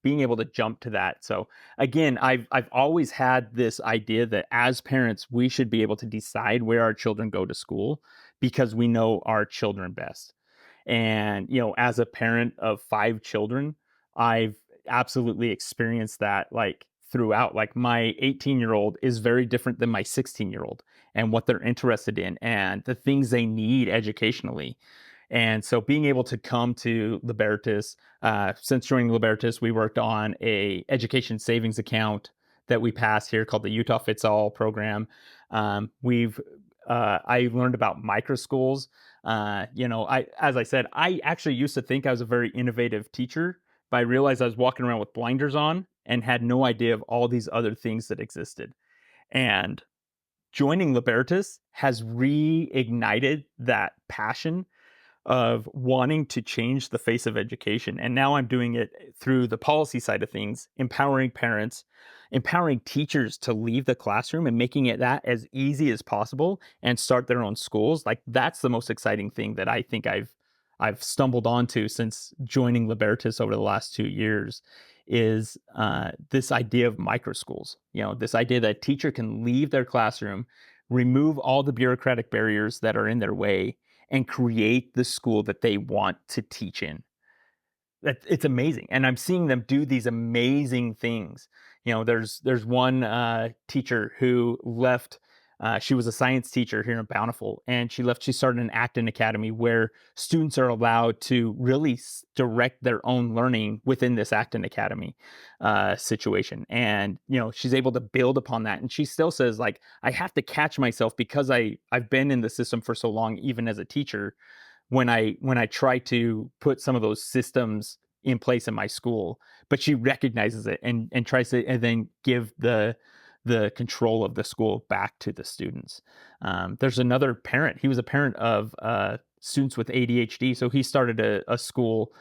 being able to jump to that. So again, I've always had this idea that as parents, we should be able to decide where our children go to school because we know our children best. And, as a parent of five children, I've absolutely experienced that like throughout. Like, my 18-year-old is very different than my 16-year-old and what they're interested in and the things they need educationally. And so being able to come to Libertas, since joining Libertas, we worked on a education savings account that we passed here called the Utah Fits All program. I learned about micro schools. As I said, I actually used to think I was a very innovative teacher, but I realized I was walking around with blinders on and had no idea of all these other things that existed. And joining Libertas has reignited that passion of wanting to change the face of education. And now I'm doing it through the policy side of things, empowering parents, empowering teachers to leave the classroom and making it that as easy as possible and start their own schools. Like, that's the most exciting thing that I think I've stumbled onto since joining Libertas over the last 2 years is this idea of micro schools. This idea that a teacher can leave their classroom, remove all the bureaucratic barriers that are in their way, and create the school that they want to teach in. It's amazing, and I'm seeing them do these amazing things. There's one teacher who left. She was a science teacher here in Bountiful, and she left. She started an acting academy where students are allowed to really direct their own learning within this acting academy situation. And she's able to build upon that. And she still says, like, I have to catch myself because I've been in the system for so long, even as a teacher, when I try to put some of those systems in place in my school. But she recognizes it and tries to and then give the control of the school back to the students. There's another parent. He was a parent of students with ADHD, so he started a school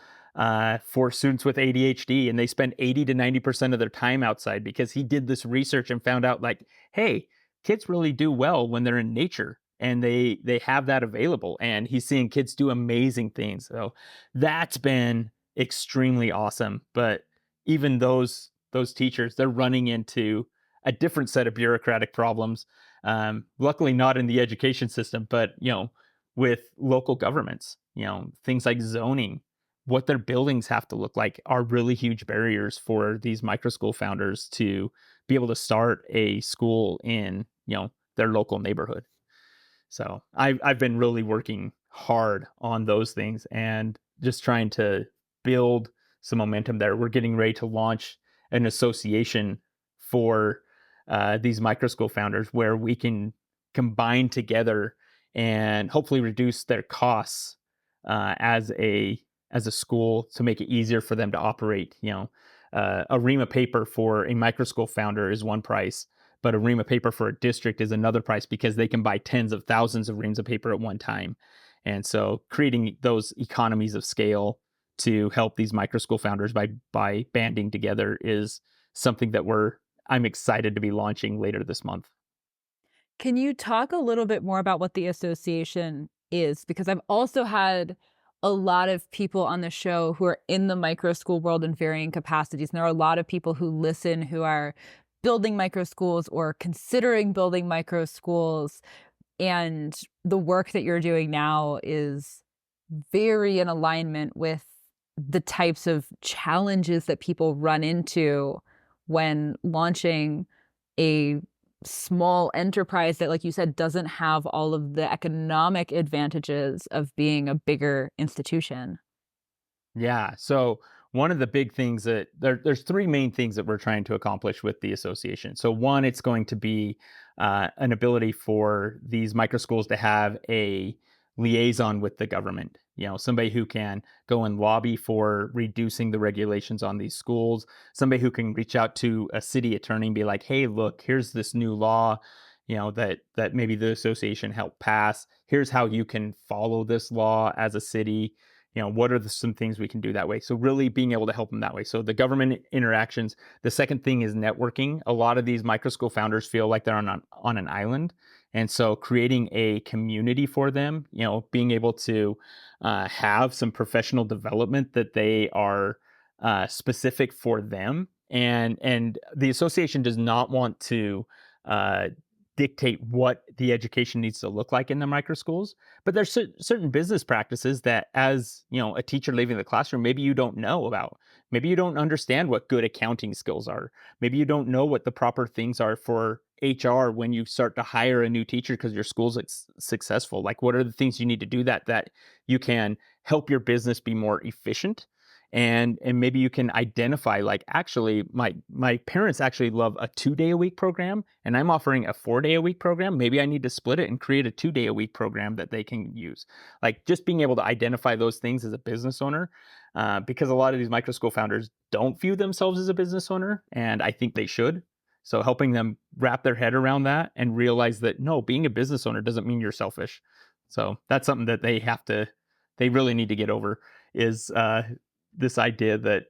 for students with ADHD, and they spend 80 to 90% of their time outside because he did this research and found out, like, hey, kids really do well when they're in nature and they have that available, and he's seeing kids do amazing things. So that's been extremely awesome. But even those teachers, they're running into a different set of bureaucratic problems. Luckily not in the education system, but with local governments, things like zoning, what their buildings have to look like are really huge barriers for these micro school founders to be able to start a school in their local neighborhood. So I've been really working hard on those things and just trying to build some momentum there. We're getting ready to launch an association for these micro school founders where we can combine together and hopefully reduce their costs as a school to make it easier for them to operate. A ream of paper for a micro school founder is one price, but a ream of paper for a district is another price because they can buy tens of thousands of reams of paper at one time. And so creating those economies of scale to help these micro school founders by banding together is something that I'm excited to be launching later this month. Can you talk a little bit more about what the association is? Because I've also had a lot of people on the show who are in the micro school world in varying capacities. And there are a lot of people who listen who are building micro schools or considering building micro schools. And the work that you're doing now is very in alignment with the types of challenges that people run into when launching a small enterprise that, like you said, doesn't have all of the economic advantages of being a bigger institution. Yeah. So one of the big things there's three main things that we're trying to accomplish with the association. So one, it's going to be an ability for these micro schools to have a liaison with the government. Somebody who can go and lobby for reducing the regulations on these schools. Somebody who can reach out to a city attorney and be like, "Hey, look, here's this new law." That maybe the association helped pass. Here's how you can follow this law as a city. What are some things we can do that way? So really being able to help them that way. So the government interactions. The second thing is networking. A lot of these micro school founders feel like they're on an island. And so creating a community for them, being able to have some professional development that they are specific for them. And the association does not want to dictate what the education needs to look like in the micro schools. But there's certain business practices that, as a teacher leaving the classroom, maybe you don't know about. Maybe you don't understand what good accounting skills are. Maybe you don't know what the proper things are for HR when you start to hire a new teacher because your school's successful. Like, what are the things you need to do that you can help your business be more efficient? And maybe you can identify, like, actually my parents actually love a 2-day a week program and I'm offering a 4-day a week program. Maybe I need to split it and create a 2-day a week program that they can use. Like, just being able to identify those things as a business owner, because a lot of these micro school founders don't view themselves as a business owner, and I think they should. So helping them wrap their head around that and realize that, no, being a business owner doesn't mean you're selfish. So that's something that they really need to get over, is this idea that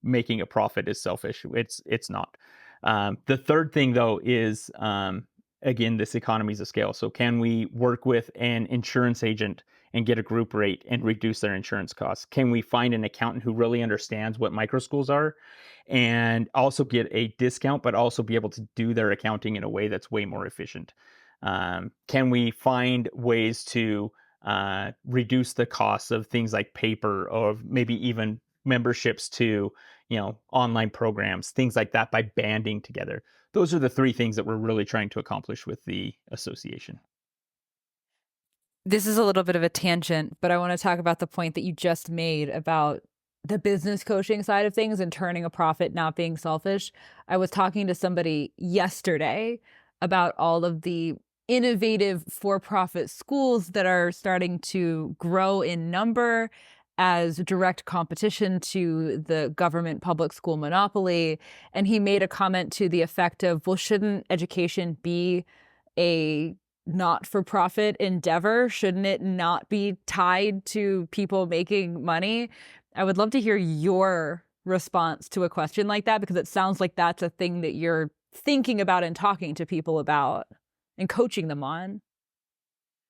making a profit is selfish. It's not. The third thing, though, is again, this economies of scale. So can we work with an insurance agent and get a group rate and reduce their insurance costs? Can we find an accountant who really understands what micro schools are and also get a discount, but also be able to do their accounting in a way that's way more efficient? Can we find ways to reduce the costs of things like paper or maybe even memberships to online programs, things like that, by banding together? Those are the three things that we're really trying to accomplish with the association. This is a little bit of a tangent, but I want to talk about the point that you just made about the business coaching side of things and turning a profit, not being selfish. I was talking to somebody yesterday about all of the innovative for-profit schools that are starting to grow in number as direct competition to the government public school monopoly. And he made a comment to the effect of, well, shouldn't education be a not-for-profit endeavor? Shouldn't it not be tied to people making money? I would love to hear your response to a question like that, because it sounds like that's a thing that you're thinking about and talking to people about and coaching them on.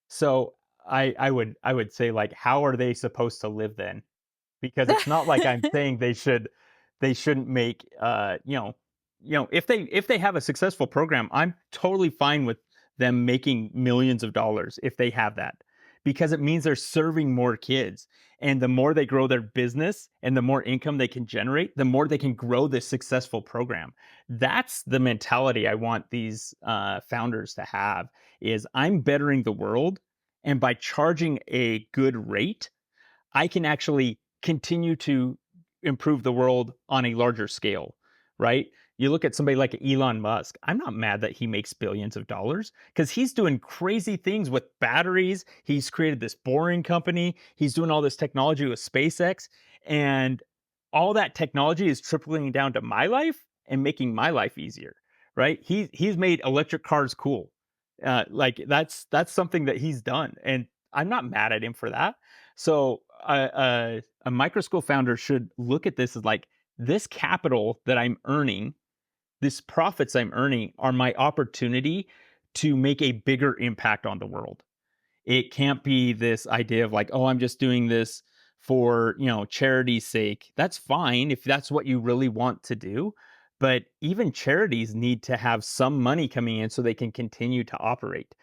So I would say, like, how are they supposed to live then? Because it's not like I'm saying they shouldn't make if they have a successful program, I'm totally fine with them making millions of dollars if they have that, because it means they're serving more kids, and the more they grow their business and the more income they can generate, the more they can grow this successful program. That's the mentality I want these founders to have: is I'm bettering the world, and by charging a good rate, I can actually continue to improve the world on a larger scale, right? You look at somebody like Elon Musk. I'm not mad that he makes billions of dollars, because he's doing crazy things with batteries. He's created this boring company. He's doing all this technology with SpaceX. And all that technology is trickling down to my life and making my life easier, right? He's made electric cars cool. Like, that's something that he's done, and I'm not mad at him for that. So a micro school founder should look at this as like, this capital that I'm earning, this profits I'm earning, are my opportunity to make a bigger impact on the world. It can't be this idea of like, oh, I'm just doing this for, charity's sake. That's fine if that's what you really want to do. But even charities need to have some money coming in so they can continue to operate.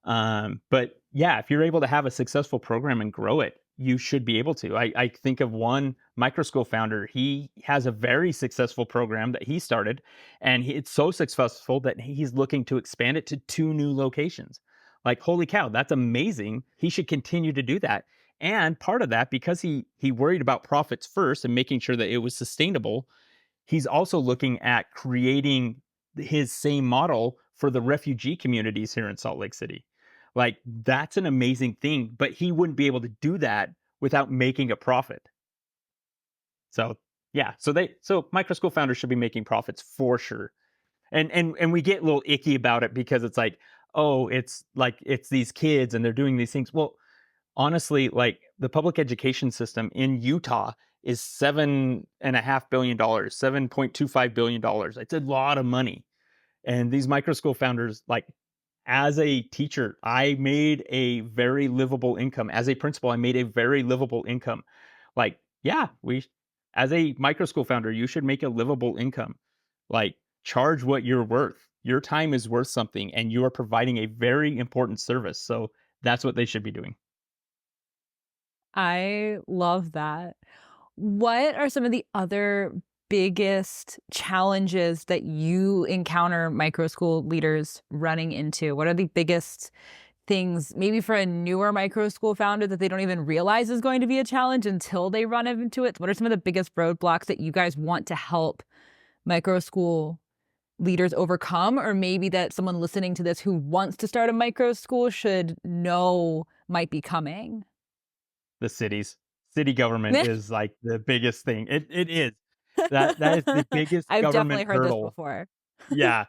But yeah, if you're able to have a successful program and grow it, you should be able to. I think of one micro school founder. He has a very successful program that he started, and it's so successful that he's looking to expand it to 2 new locations. Like, holy cow, that's amazing. He should continue to do that. And part of that, because he worried about profits first and making sure that it was sustainable, he's also looking at creating his same model for the refugee communities here in Salt Lake City. Like, that's an amazing thing, but he wouldn't be able to do that without making a profit. So, yeah, so micro school founders should be making profits for sure. And we get a little icky about it because it's like, oh, it's like it's these kids and they're doing these things. Well, honestly, like, the public education system in Utah is $7.5 billion, $7.25 billion. It's a lot of money. And these micro school founders, like, as a teacher, I made a very livable income. As a principal, I made a very livable income. Like, yeah, as a micro school founder, you should make a livable income. Like, charge what you're worth. Your time is worth something, and you are providing a very important service. So that's what they should be doing. I love that. What are some of the other biggest challenges that you encounter micro school leaders running into? What are the biggest things, maybe for a newer micro school founder, that they don't even realize is going to be a challenge until they run into it? What are some of the biggest roadblocks that you guys want to help micro school leaders overcome, or maybe that someone listening to this who wants to start a micro school should know might be coming? The city government is like the biggest thing. It is. That is the biggest I've definitely government heard this hurdle. before. Yeah.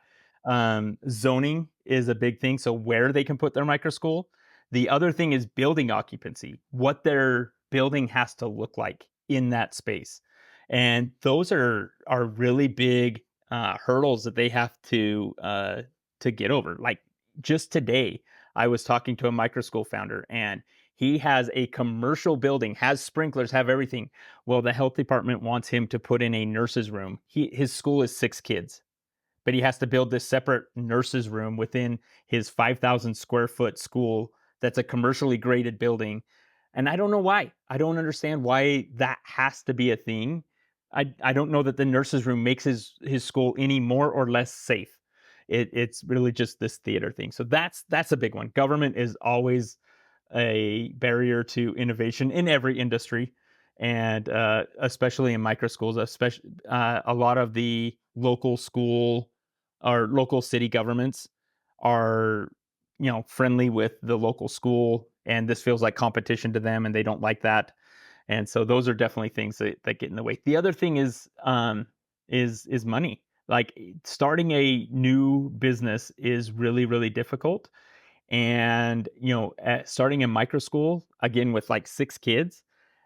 Zoning is a big thing. So where they can put their micro school. The other thing is building occupancy, what their building has to look like in that space. And those are really big hurdles that they have to get over. Like, just today, I was talking to a micro school founder, and He has a commercial building, has sprinklers, have everything. Well, the health department wants him to put in a nurse's room. His school is 6 kids, but he has to build this separate nurse's room within his 5,000 square foot school that's a commercially graded building. And I don't know why. I don't understand why that has to be a thing. I don't know that the nurse's room makes his school any more or less safe. It's really just this theater thing. So that's a big one. Government is always a barrier to innovation in every industry, and especially in micro schools. Especially a lot of the local school or local city governments are, friendly with the local school, and this feels like competition to them, and they don't like that. And so those are definitely things that get in the way. The other thing is money. Like starting a new business is really, really difficult. And, starting in micro school, again, with like 6 kids,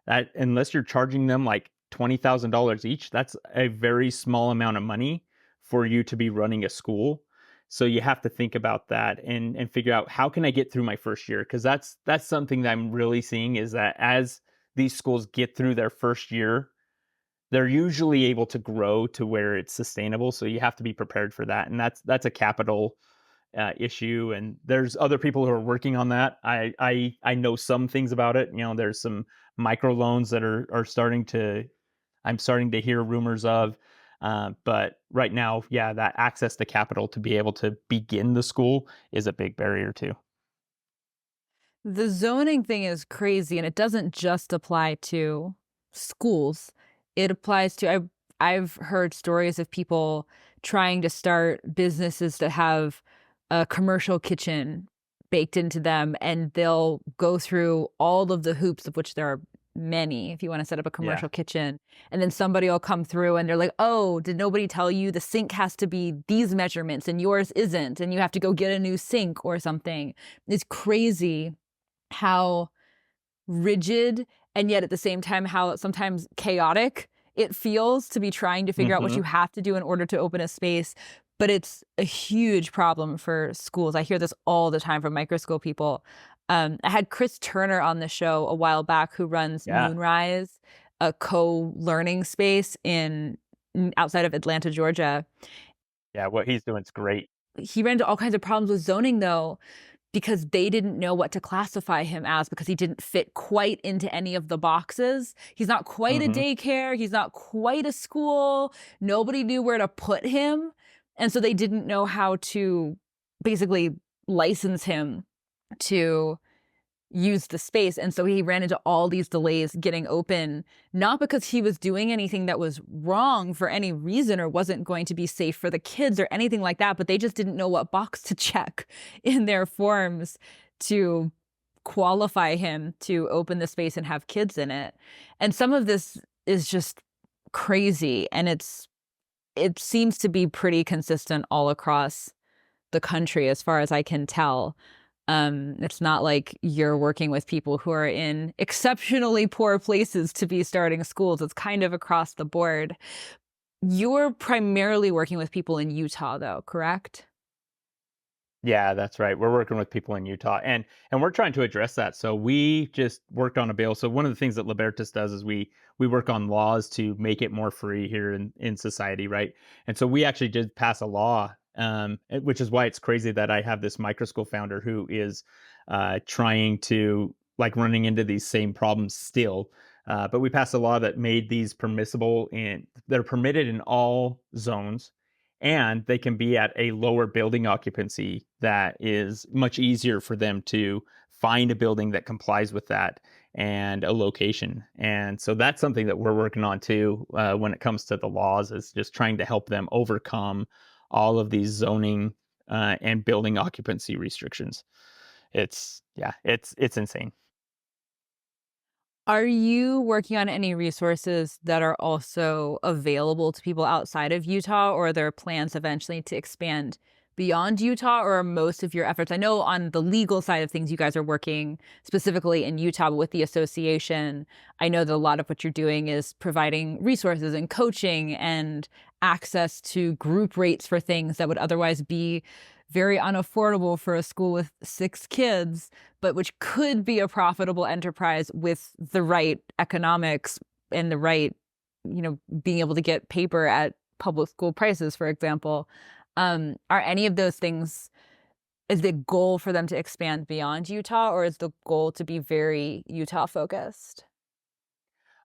that unless you're charging them like $20,000 each, that's a very small amount of money for you to be running a school. So you have to think about that and figure out, how can I get through my first year? Because that's something that I'm really seeing, is that as these schools get through their first year, they're usually able to grow to where it's sustainable. So you have to be prepared for that, and that's a capital issue. And there's other people who are working on that. I know some things about it. There's some micro loans that are starting to, I'm starting to hear rumors of. But right now, yeah, that access to capital to be able to begin the school is a big barrier too. The zoning thing is crazy, and it doesn't just apply to schools. It applies to I've heard stories of people trying to start businesses that have a commercial kitchen baked into them, and they'll go through all of the hoops, of which there are many, if you want to set up a Yeah. commercial kitchen. And then somebody will come through and they're like, "Oh, did nobody tell you the sink has to be these measurements and yours isn't, and you have to go get a new sink or something." It's crazy how rigid, and yet at the same time how sometimes chaotic it feels to be trying to figure out what Hmm. you have to do in order to open a space. But it's a huge problem for schools. I hear this all the time from micro school people. I had Chris Turner on the show a while back, who runs Yeah. Moonrise, a co-learning space in outside of Atlanta, Georgia. Yeah. What he's doing is great. He ran into all kinds of problems with zoning, though, because they didn't know what to classify him as, because he didn't fit quite into any of the boxes. He's not quite a Hmm. daycare. He's not quite a school. Nobody knew where to put him. And so they didn't know how to basically license him to use the space. And so he ran into all these delays getting open, not because he was doing anything that was wrong for any reason or wasn't going to be safe for the kids or anything like that, but they just didn't know what box to check in their forms to qualify him to open the space and have kids in it. And some of this is just crazy, and it seems to be pretty consistent all across the country as far as I can tell. It's not like you're working with people who are in exceptionally poor places to be starting schools. It's kind of across the board. You're primarily working with people in Utah, though, correct? Yeah, that's right. We're working with people in Utah, and we're trying to address that. So we just worked on a bill. So one of the things that Libertas does is we work on laws to make it more free here in society, right? And so we actually did pass a law, which is why it's crazy that I have this micro school founder who is trying to, like, running into these same problems still. But we passed a law that made these permissible, and they're permitted in all zones, and they can be at a lower building occupancy that is much easier for them to find a building that complies with that, and a location. And so that's something that we're working on too, when it comes to the laws, is just trying to help them overcome all of these zoning and building occupancy restrictions. It's insane. Are you working on any resources that are also available to people outside of Utah, or are there plans eventually to expand beyond Utah, or are most of your efforts? I know on the legal side of things, you guys are working specifically in Utah, but with the association, I know that a lot of what you're doing is providing resources and coaching and access to group rates for things that would otherwise be very unaffordable for a school with 6 kids, but which could be a profitable enterprise with the right economics and the right, being able to get paper at public school prices, for example. Are any of those things, is the goal for them to expand beyond Utah, or is the goal to be very Utah focused?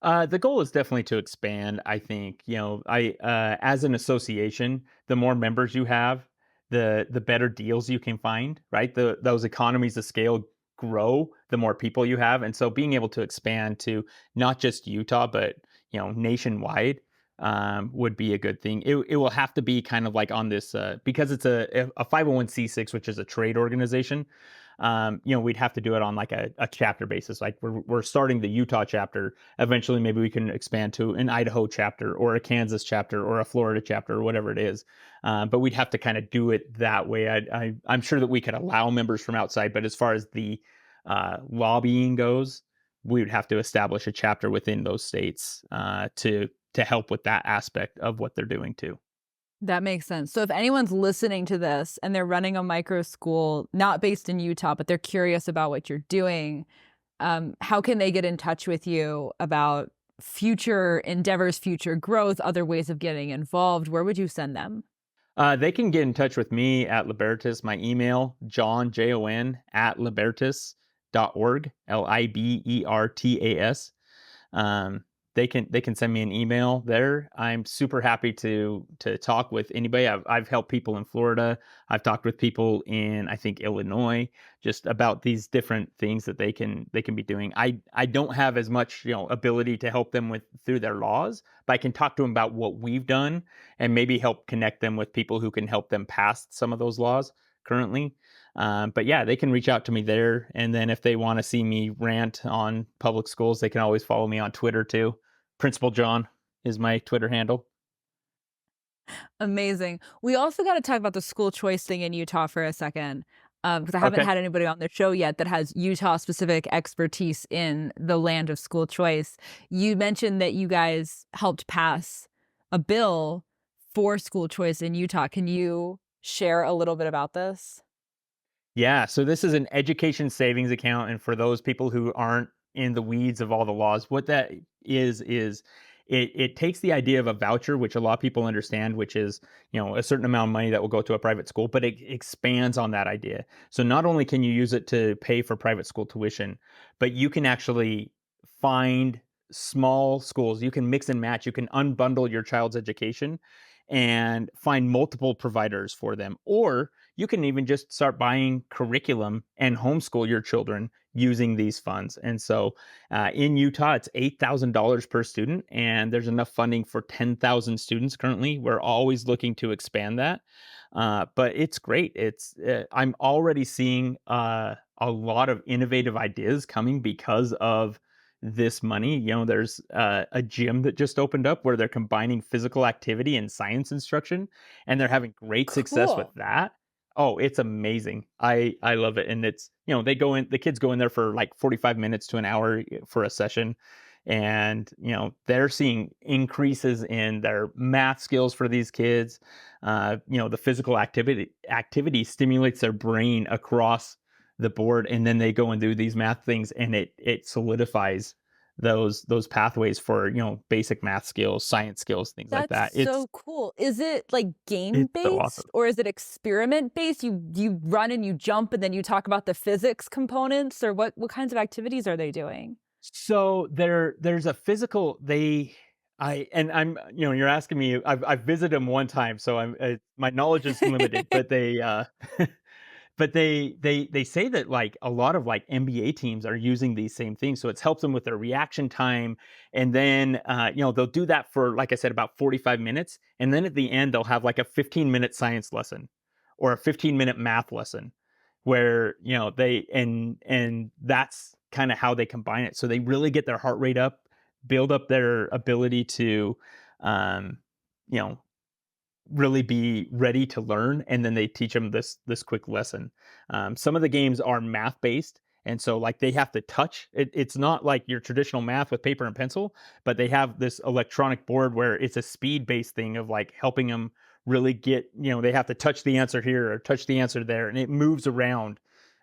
The goal is definitely to expand. I think I as an association, the more members you have, the better deals you can find. Right, those economies of scale grow the more people you have, and so being able to expand to not just Utah, but nationwide would be a good thing. It will have to be kind of like on this because it's a 501(c)(6), which is a trade organization. We'd have to do it on like a chapter basis. Like we're starting the Utah chapter. Eventually, maybe we can expand to an Idaho chapter or a Kansas chapter or a Florida chapter or whatever it is. But we'd have to kind of do it that way. I'm sure that we could allow members from outside, but as far as the lobbying goes, we would have to establish a chapter within those states to help with that aspect of what they're doing too. That makes sense. So if anyone's listening to this and they're running a micro school, not based in Utah, but they're curious about what you're doing, how can they get in touch with you about future endeavors, future growth, other ways of getting involved? Where would you send them? They can get in touch with me at Libertas. My email, Jon, Jon, at libertas.org, Libertas. Um, they can send me an email there. I'm super happy to talk with anybody. I've helped people in Florida. I've talked with people in I think Illinois just about these different things that they can be doing. I don't have as much ability to help them with through their laws, but I can talk to them about what we've done and maybe help connect them with people who can help them pass some of those laws currently. But yeah, they can reach out to me there. And then if they want to see me rant on public schools, they can always follow me on Twitter too. Principal John is my Twitter handle. Amazing. We also got to talk about the school choice thing in Utah for a second, because I haven't Okay. had anybody on the show yet that has Utah specific expertise in the land of school choice. You mentioned that you guys helped pass a bill for school choice in Utah. Can you share a little bit about this? Yeah, so this is an education savings account, and for those people who aren't in the weeds of all the laws, what that is it takes the idea of a voucher, which a lot of people understand, which is a certain amount of money that will go to a private school, but it expands on that idea. So not only can you use it to pay for private school tuition, but you can actually find small schools. You can mix and match. You can unbundle your child's education and find multiple providers for them, or you can even just start buying curriculum and homeschool your children using these funds. And so in Utah, it's $8,000 per student, and there's enough funding for 10,000 students currently. We're always looking to expand that. But it's great. I'm already seeing a lot of innovative ideas coming because of this money. There's a gym that just opened up where they're combining physical activity and science instruction, and they're having great success with Cool. that. Oh, it's amazing. I love it. And it's, the kids go in there for like 45 minutes to an hour for a session. And, they're seeing increases in their math skills for these kids. The physical activity stimulates their brain across the board. And then they go and do these math things, and it solidifies those pathways for, basic math skills, science skills, things like That's that. so cool. Is it like game It's so awesome. based or is it experiment based? You run and you jump and then you talk about the physics components, or what kinds of activities are they doing? So there's a physical they I and I'm you're asking me. I've visited them one time, so my knowledge is limited. But they say that like a lot of like NBA teams are using these same things, so it's helped them with their reaction time. And then they'll do that for, like I said, about 45 minutes, and then at the end they'll have like a 15-minute science lesson or a 15-minute math lesson where they and that's kind of how they combine it, so they really get their heart rate up, build up their ability to um you know really be ready to learn, and then they teach them this quick lesson. Some of the games are math based, and so like they have to touch it. It's not like your traditional math with paper and pencil, but they have this electronic board where it's a speed based thing of like helping them really get, they have to touch the answer here or touch the answer there, and it moves around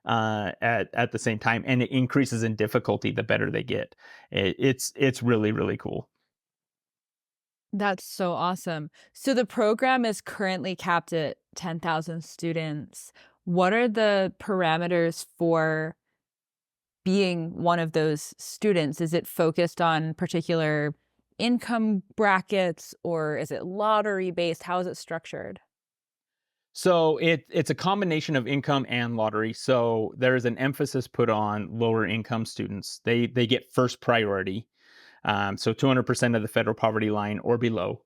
at the same time, and it increases in difficulty the better they get. It's really, really cool. That's so awesome. So the program is currently capped at 10,000 students. What are the parameters for being one of those students? Is it focused on particular income brackets, or is it lottery based? How is it structured? So it's a combination of income and lottery. So there is an emphasis put on lower income students. They get first priority. So 200% of the federal poverty line or below.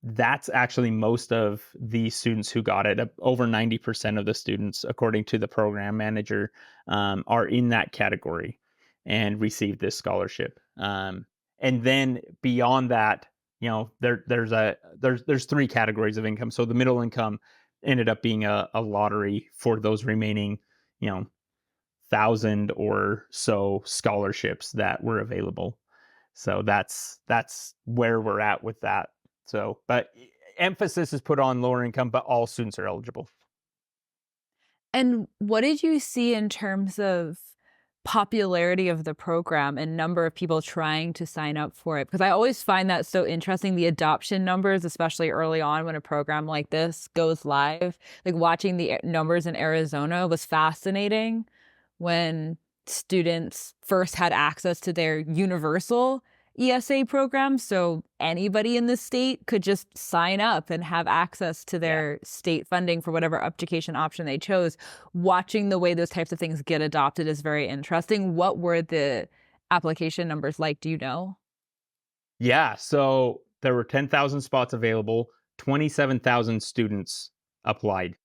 That's actually most of the students who got it. Over 90% of the students, according to the program manager, are in that category and receive this scholarship. And then beyond that, there's three categories of income. So the middle income ended up being a lottery for those remaining, 1,000 or so scholarships that were available. So that's where we're at with that. So, but emphasis is put on lower income, but all students are eligible. And what did you see in terms of popularity of the program and number of people trying to sign up for it? Because I always find that so interesting, the adoption numbers, especially early on when a program like this goes live. Like watching the numbers in Arizona was fascinating when students first had access to their universal ESA program. So anybody in the state could just sign up and have access to their state funding for whatever education option they chose. Watching the way those types of things get adopted is very interesting. What were the application numbers like? Do you know? Yeah. So there were 10,000 spots available, 27,000 students applied.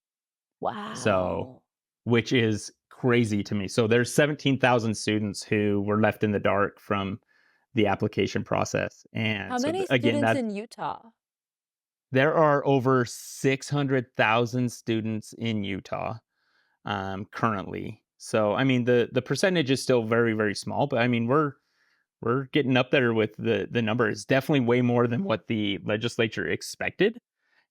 So, Wow. which is crazy to me. So there's 17,000 students who were left in the dark from the application process. How And so many again, students in Utah? there are over 600,000 students in Utah currently. So I mean the percentage is still very, very small, but I mean we're getting up there with the number. It's definitely way more than what the legislature expected.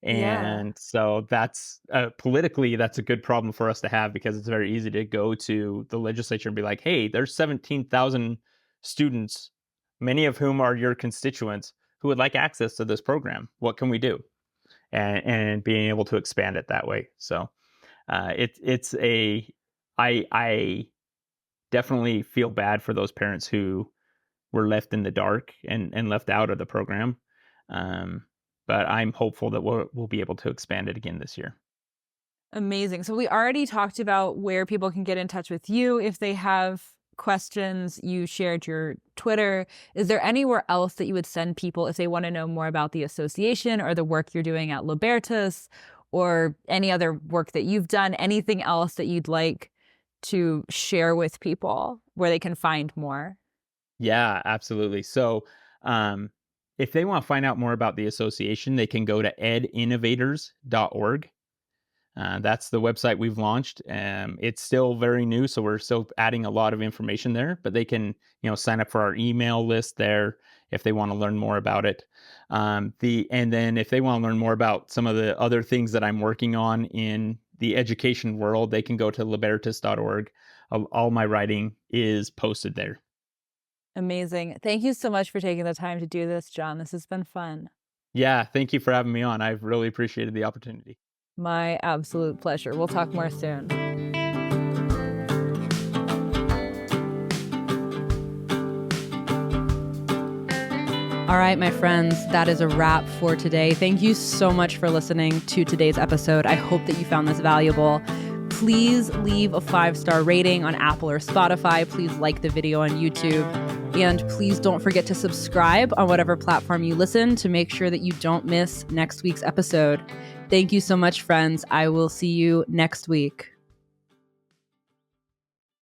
Yeah. And so that's politically, that's a good problem for us to have, because it's very easy to go to the legislature and be like, hey, there's 17,000 students, many of whom are your constituents, who would like access to this program. What can we do? And being able to expand it that way. So I definitely feel bad for those parents who were left in the dark and left out of the program. But I'm hopeful that we'll be able to expand it again this year. Amazing. So we already talked about where people can get in touch with you if they have questions. You shared your Twitter. Is there anywhere else that you would send people if they want to know more about the association or the work you're doing at Libertas, or any other work that you've done? Anything else that you'd like to share with people where they can find more? Yeah, absolutely. So, if they want to find out more about the association, they can go to edinnovators.org. That's the website we've launched. It's still very new, so we're still adding a lot of information there. But they can, sign up for our email list there if they want to learn more about it. And then if they want to learn more about some of the other things that I'm working on in the education world, they can go to libertas.org. All my writing is posted there. Amazing. Thank you so much for taking the time to do this, Jon. This has been fun. Yeah, thank you for having me on. I've really appreciated the opportunity. My absolute pleasure. We'll talk more soon. All right, my friends, that is a wrap for today. Thank you so much for listening to today's episode. I hope that you found this valuable. Please leave a 5-star rating on Apple or Spotify. Please like the video on YouTube. And please don't forget to subscribe on whatever platform you listen to make sure that you don't miss next week's episode. Thank you so much, friends. I will see you next week.